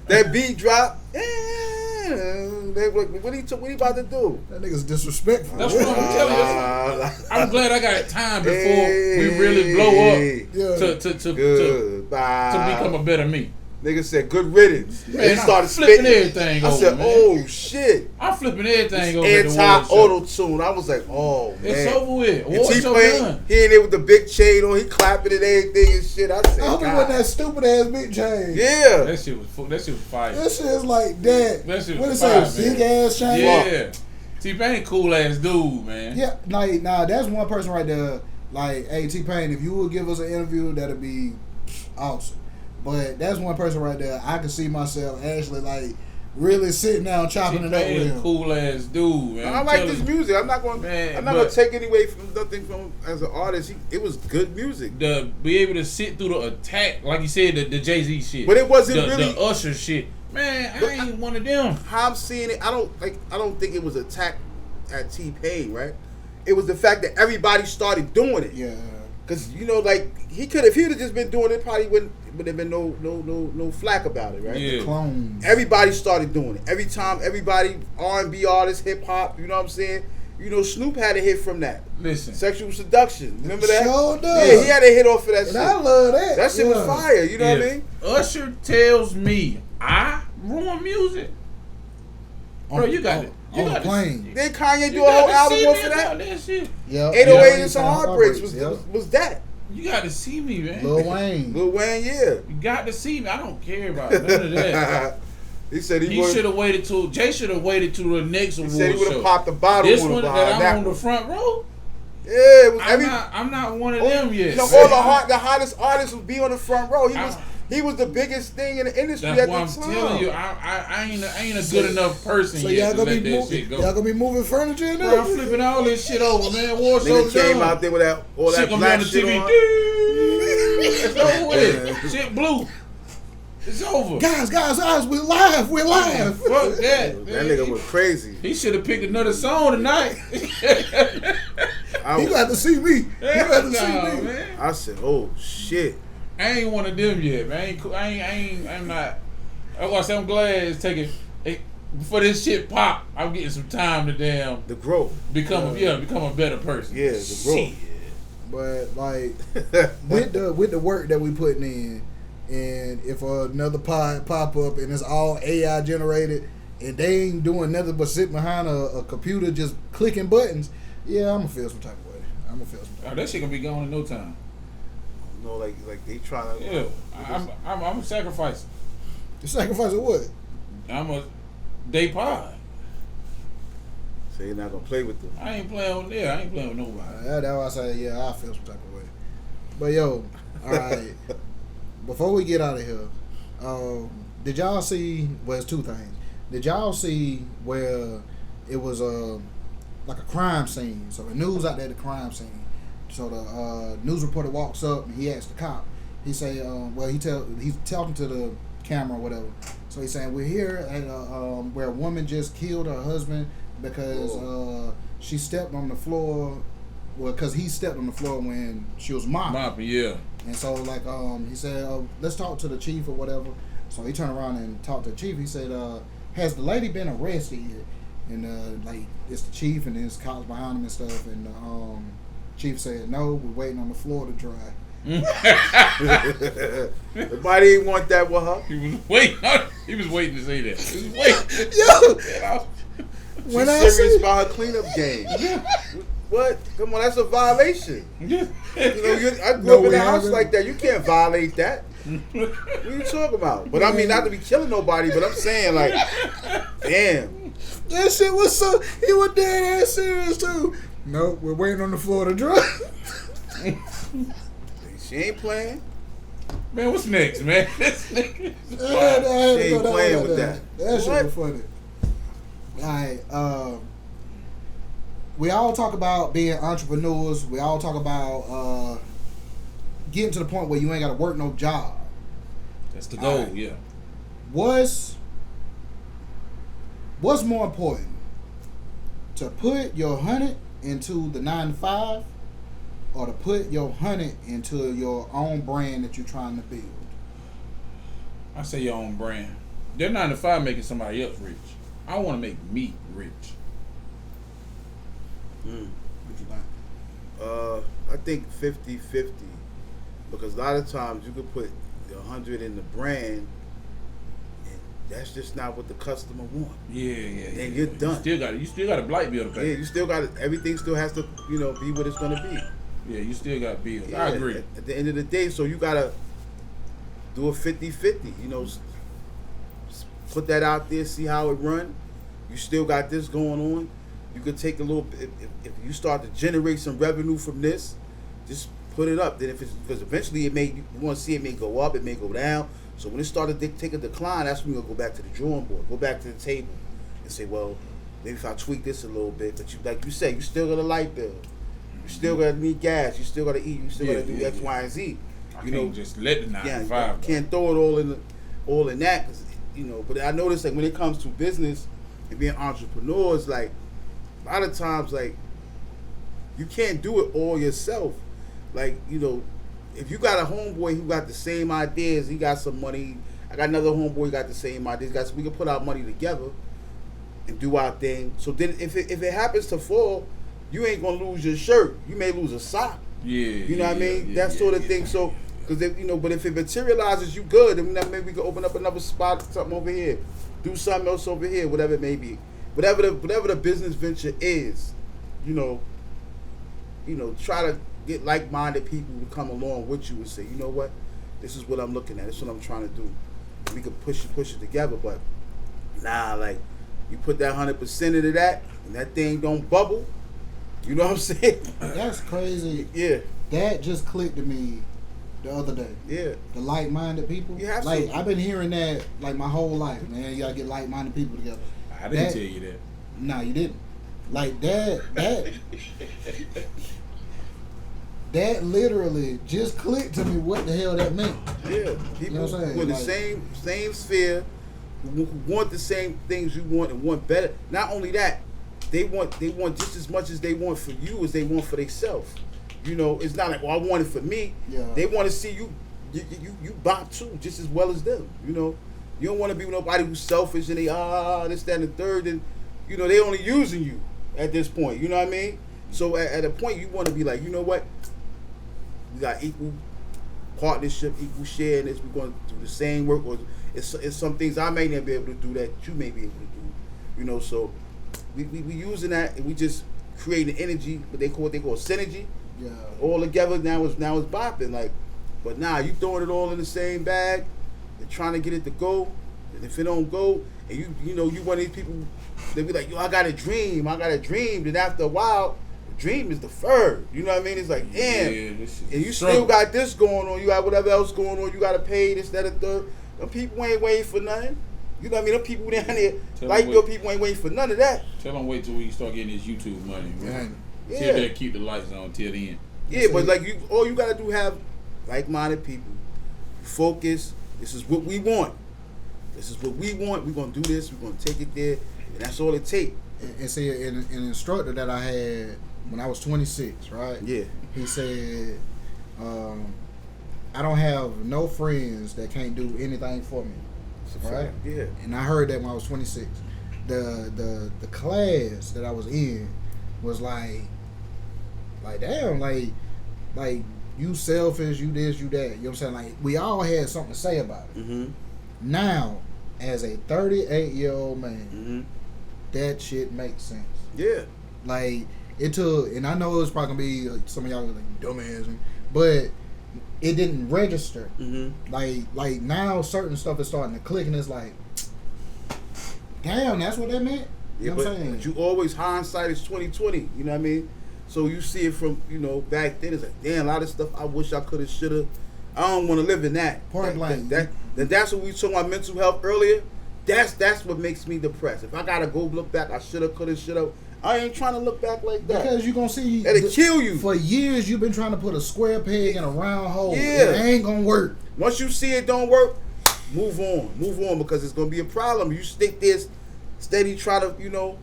that beat drop. They what he about to do? That nigga's disrespectful. That's what I'm telling you. I'm glad I got time before we really blow up to become a better me. Nigga said good riddance. Man, And he started I'm flipping spitting everything I over, said, man. oh shit. I'm flipping everything over. Anti-auto-tune. I was like, oh man. It's over with. And What's your T-Pain, gun? he in there with the big chain on. He clapping and everything and shit. I said, I hope it God. wasn't that stupid ass big chain. Yeah. That shit was fire. That shit is like that. That shit What it was say? fire, Big man. ass chain. Yeah. T-Pain cool ass dude, man. Yeah. Nah, that's one person right there. Like, hey T-Pain, if you would give us an interview, that'd be awesome. But that's one person right there. I can see myself actually like really sitting down chopping it up with T-Pain him. a cool ass dude, man. I like this music. I'm not going to take away from nothing from as an artist. It was good music. To be able to sit through the attack, like you said, the Jay-Z shit. But it wasn't really the Usher shit. Man, I ain't one of them. How I'm seeing it, I don't think it was attack at T-Pain, right? It was the fact that everybody started doing it. Yeah. Cause like he could, if he'd have just been doing it, probably would have been no flack about it, right? Yeah. Clones. Everybody started doing it. Every time, everybody R&B artists, hip hop, you know what I'm saying? You know, Snoop had a hit from that. Listen. Sexual Seduction. Remember that? Sure does. Yeah, he had a hit off of that And shit. I love that. That shit was fire. You know what I mean? Usher tells me I ruin music. Bro, you got it. You on the got plane. Then Kanye do a whole album off of that. That shit. Yeah. 808 and some Heartbreaks was that. You got to see me, man. Lil Wayne. Lil Wayne, yeah. You got to see me. I don't care about none of that. He said He should have waited till Jay should have waited till the next award He said he would show. have popped the bottle This on one the that I'm on one. the front row. Yeah, it was I'm not one of them yet. You know, all the hottest artists would be on the front row. He was the biggest thing in the industry That's at why I'm the time. telling you, I ain't a good enough person So yet y'all to gonna let be that shit go. y'all gonna be moving furniture in Bro, there? I'm flipping all this shit over, man. War so Nigga came done. out there with all Shit that gonna be on black the shit TV. on. It's over with. Shit blue. It's over. Guys, we're live. Fuck that. That nigga was crazy. He should have picked another song tonight. He got to see me. He got to see me. Man. I said, oh shit. I ain't one of them yet, man. I'm not. That's why I say I'm glad it's taking. Before this shit pop, I'm getting some time to The growth. become a better person. Yeah, the growth. But like with the work that we putting in, and if another pod pop up and it's all AI generated, and they ain't doing nothing but sitting behind a computer just clicking buttons, yeah, I'm gonna feel some type of way. Oh, that shit gonna be gone in no time. You know, like they trying to. Yeah, I'm sacrificing. The sacrifice of what? I'm a day pod. So you're not gonna play with them. I ain't playing with nobody. That's why I say, yeah, I feel some type of way. But yo, all right. Before we get out of here, did y'all see? Well, it's two things. Did y'all see where it was like a crime scene? So the news out there, the crime scene. So the news reporter walks up and he asks the cop. He say, he's talking to the camera or whatever. So he's saying, we're here at where a woman just killed her husband because she stepped on the floor. Well, because he stepped on the floor when she was mopping. Yeah. And so, like, he said, let's talk to the chief or whatever. So he turned around and talked to the chief. He said, has the lady been arrested yet? And, like, it's the chief and there's cops behind him and stuff. And the chief said, no, we're waiting on the floor to dry. Nobody ain't want that with her. He was waiting to say that. He was waiting. Yo! She's serious about her cleanup game. What? Come on, that's a violation. You know, I grew up in a house like that. You can't violate that. What are you talking about? But I mean, not to be killing nobody, but I'm saying, like, damn. That shit was so. He was dead ass serious too. Nope, we're waiting on the floor to dry. She ain't playing. Man, what's next, man? This nigga. She ain't playing with that. That shit was funny. Alright, we all talk about being entrepreneurs. We all talk about getting to the point where you ain't got to work no job. That's the goal, yeah. What's more important? To put your 100 into the 9 to 5, or to put your 100 into your own brand that you're trying to build? I say your own brand. They're 9 to 5 making somebody else rich. I want to make me rich. What you think? I think 50-50. Because a lot of times you could put 100 in the brand, and that's just not what the customer want. Yeah. You're done. You still got a blight bill to pay. Yeah, you still got everything. Still has to, be what it's gonna be. Yeah, you still got bills. Yeah, I agree. At the end of the day, so you gotta do a 50-50. Put that out there, see how it run. You still got this going on. You could take a little. If you start to generate some revenue from this, just put it up. Then because eventually you want to see it may go up, it may go down. So when it started to take a decline, that's when you'll go back to the drawing board, go back to the table, and say, well, maybe if I tweak this a little bit. But like you said, you still got a light bill. You still got to need gas. You still got to eat. You still got to do X, Y, and Z. You know, just let the 9 to 5. You can't throw it all in that. 'Cause, but I noticed like when it comes to business and being entrepreneurs, like a lot of times, like you can't do it all yourself. Like if you got a homeboy who got the same ideas, he got some money. I got another homeboy who got the same ideas. We can put our money together and do our thing. So then, if it happens to fall, you ain't gonna lose your shirt. You may lose a sock. Yeah. You know what I mean? That sort of thing. So, because but if it materializes, you good. Then maybe we can open up another spot, something over here, do something else over here, whatever it may be, whatever the business venture is. Try to get like-minded people to come along with you and say, you know what, this is what I'm looking at. This is what I'm trying to do. And we can push it together. But like you put that 100% into that, and that thing don't bubble. You know what I'm saying? That's crazy. Yeah. That just clicked to me the other day. Yeah. The like-minded people. You have to. Like, I've been hearing that like my whole life, man. You gotta get like-minded people together. I didn't tell you that. No, you didn't. Like that literally just clicked to me what the hell that meant. Yeah. People You know what I'm saying? who in the Like- same sphere, who want the same things you want and want better. Not only that, they want just as much as they want for you as they want for themselves. You know, it's not like, well, I want it for me. Yeah. They want to see you bop too, just as well as them. You know, you don't want to be with nobody who's selfish and they this, that, and the third, and you know they only using you at this point. You know what I mean? So at a point you want to be like, you know what? We got equal partnership, equal share in this. We're going to do the same work, or it's some things I may not be able to do that you may be able to do. You know, so we using that and we just creating energy, what they call synergy. Yeah. All together now it's bopping like, but nah, you throwing it all in the same bag and trying to get it to go, and if it don't go, and you know you one of these people, they be like, yo, I got a dream, then after a while, the dream is deferred. You know what I mean? It's like, damn, Yeah, and you still got this going on, you got whatever else going on, you got to pay this, that, and third. Them people ain't waiting for nothing. You know what I mean? Them people down there, like your people ain't waiting for none of that. Tell them wait till we start getting this YouTube money, man. Yeah. Till they keep the lights on till the end. Yeah, but like all you gotta do have like-minded people. Focus. This is what we want. We're gonna do this. We're gonna take it there, and that's all it takes. And see, an instructor that I had when I was 26, right? Yeah. He said, I don't have no friends that can't do anything for me, right? Yeah. And I heard that when I was 26. The class that I was in was like damn, like you selfish, you this, you that. You know what I'm saying? Like we all had something to say about it. Mm-hmm. Now, as a 38-year-old man, Mm-hmm. that shit makes sense. Yeah. Like it took, and I know it's probably gonna be some of y'all like dumbass, but it didn't register. Mm-hmm. Like now, certain stuff is starting to click, and it's like, damn, that's what that meant. You know what I'm saying? But you always hindsight is 20/20. You know what I mean? So you see it from back then. It's like, damn, a lot of stuff I wish I could have, should have. I don't want to live in that. Point blank. That's what we talking about mental health earlier. That's what makes me depressed. If I gotta go look back, I shoulda, coulda, shoulda. I ain't trying to look back like that. Because you're gonna see it'll kill you. For years you've been trying to put a square peg in a round hole. Yeah. It ain't gonna work. Once you see it don't work, move on because it's gonna be a problem. You stick this steady, try to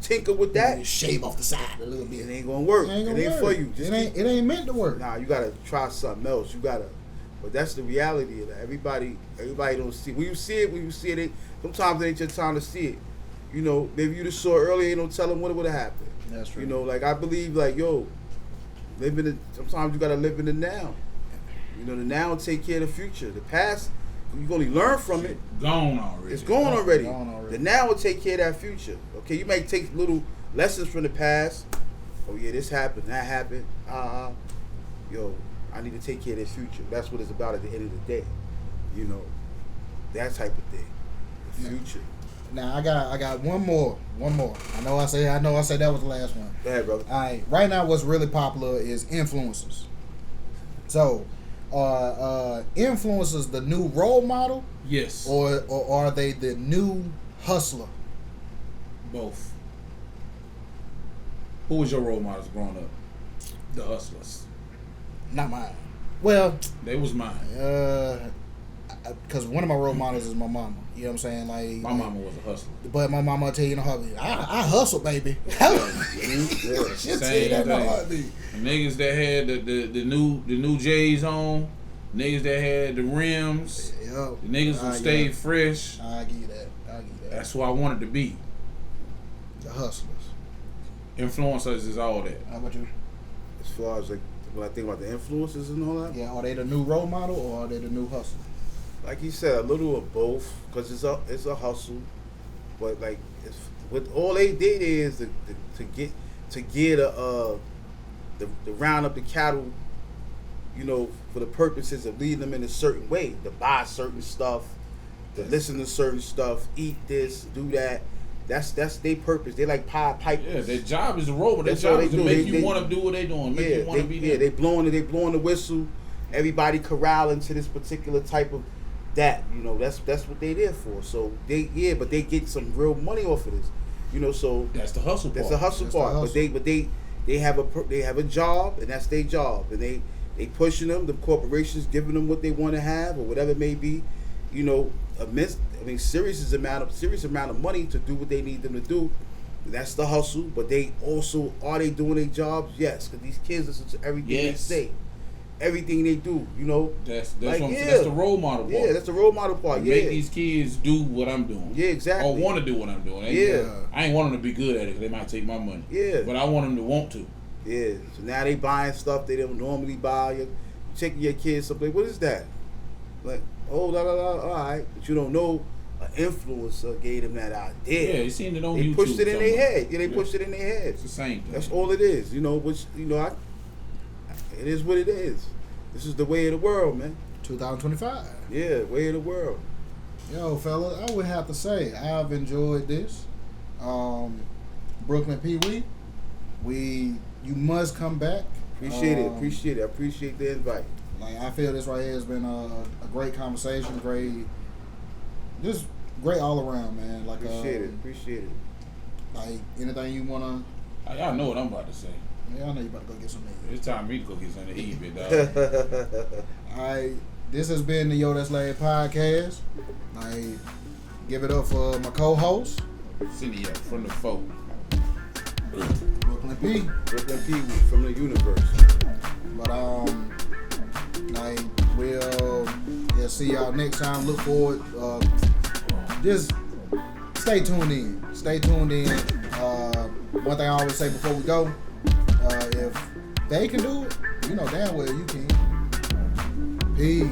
tinker with that. Shave off the side a little bit. It ain't gonna work. It ain't, It ain't for you. It ain't meant to work. Nah, you gotta try something else. You gotta. But that's the reality of that. Everybody don't see. When you see it, sometimes it ain't your time to see it. Maybe you just saw it earlier. You don't tell them what would have happened. That's true. Like I believe, sometimes you gotta live in the now. The now will take care of the future. The past, you can only learn from it. Gone already. It's gone already. Gone already. The now will take care of that future. Okay, you may take little lessons from the past. Oh yeah, this happened, that happened. I need to take care of this future. That's what it's about at the end of the day. That type of thing. The future. Now I got one more. I know I said that was the last one. Go ahead, brother. All right. Right now, what's really popular is influencers. So, are influencers the new role model? Yes. Or are they the new hustler? Both. Who was your role models growing up? The hustlers. Not mine. Well, They was mine. because one of my role models is my mama. You know what I'm saying? Like My mama was a hustler. But my mama tell you in a heartbeat, I hustle, baby. She'll tell you that in a heartbeat. The niggas that had the new J's on, niggas that had the rims, Yo, the niggas who stayed yeah. fresh. I give you that. That's who I wanted to be. The hustlers. Influencers is all that. How about you? As far as when I think about the influences and all that. Yeah, are they the new role model or are they the new hustler? Like you said, a little of both, because it's a hustle, but it's what all they did is to round up the cattle, for the purposes of leading them in a certain way, to buy certain stuff, to listen to certain stuff, eat this, do that. That's their purpose. They like Pied Pipers. Yeah, their job is a robot. Their That's all job they is to do. make you want to do what they doing. Make you want to be there. They blowing the whistle, everybody corral into this particular type of that. You know, that's what they there for. So but they get some real money off of this. You know, so That's the hustle part. that's the hustle That's the part. hustle. But they have a job, and that's their job, and they pushing them. The corporations giving them what they want to have or whatever it may be. You know, serious amount of money to do what they need them to do. That's the hustle. But they also, are they doing their jobs? Yes, because these kids listen to everything they say, everything they do. You know, That's Like, what I'm saying. yeah. That's the role model part. yeah, that's the role model part. Yeah, Make these kids do what I'm doing. Yeah, exactly. Or want to do what I'm doing. Yeah. I ain't want them to be good at it because they might take my money. Yeah. But I want them to want to. yeah. So now they buying stuff they don't normally buy. You're checking your kids something. What is that? Like, oh, la la la. All right, but you don't know. An influencer gave them that idea. Yeah, you seen it on They YouTube. pushed it in their somewhere. head. Yeah, they pushed it in their head. It's the same thing. That's all it is. You know, which it is what it is. This is the way of the world, man. 2025. Yeah, way of the world. Yo, fella, I would have to say I've enjoyed this. Brooklyn PeeWee, you must come back. Appreciate it. I appreciate the invite. Like, I feel this right here has been a great conversation, just great all around, man. Like, Appreciate it. Like, anything you wanna? Y'all know what I'm about to say. Yeah, I know you about to go get some meat. It's time for me to go get something to eat, big dog. Alright, this has been the Yo That's Laid podcast. I give it up for my co-host, Cindy up from the folk. Brooklyn P. Brooklyn PeeWee from the universe. But like, we'll see y'all next time. Look forward. Just stay tuned in. One thing I always say before we go, if they can do it, you know damn well you can. Peace.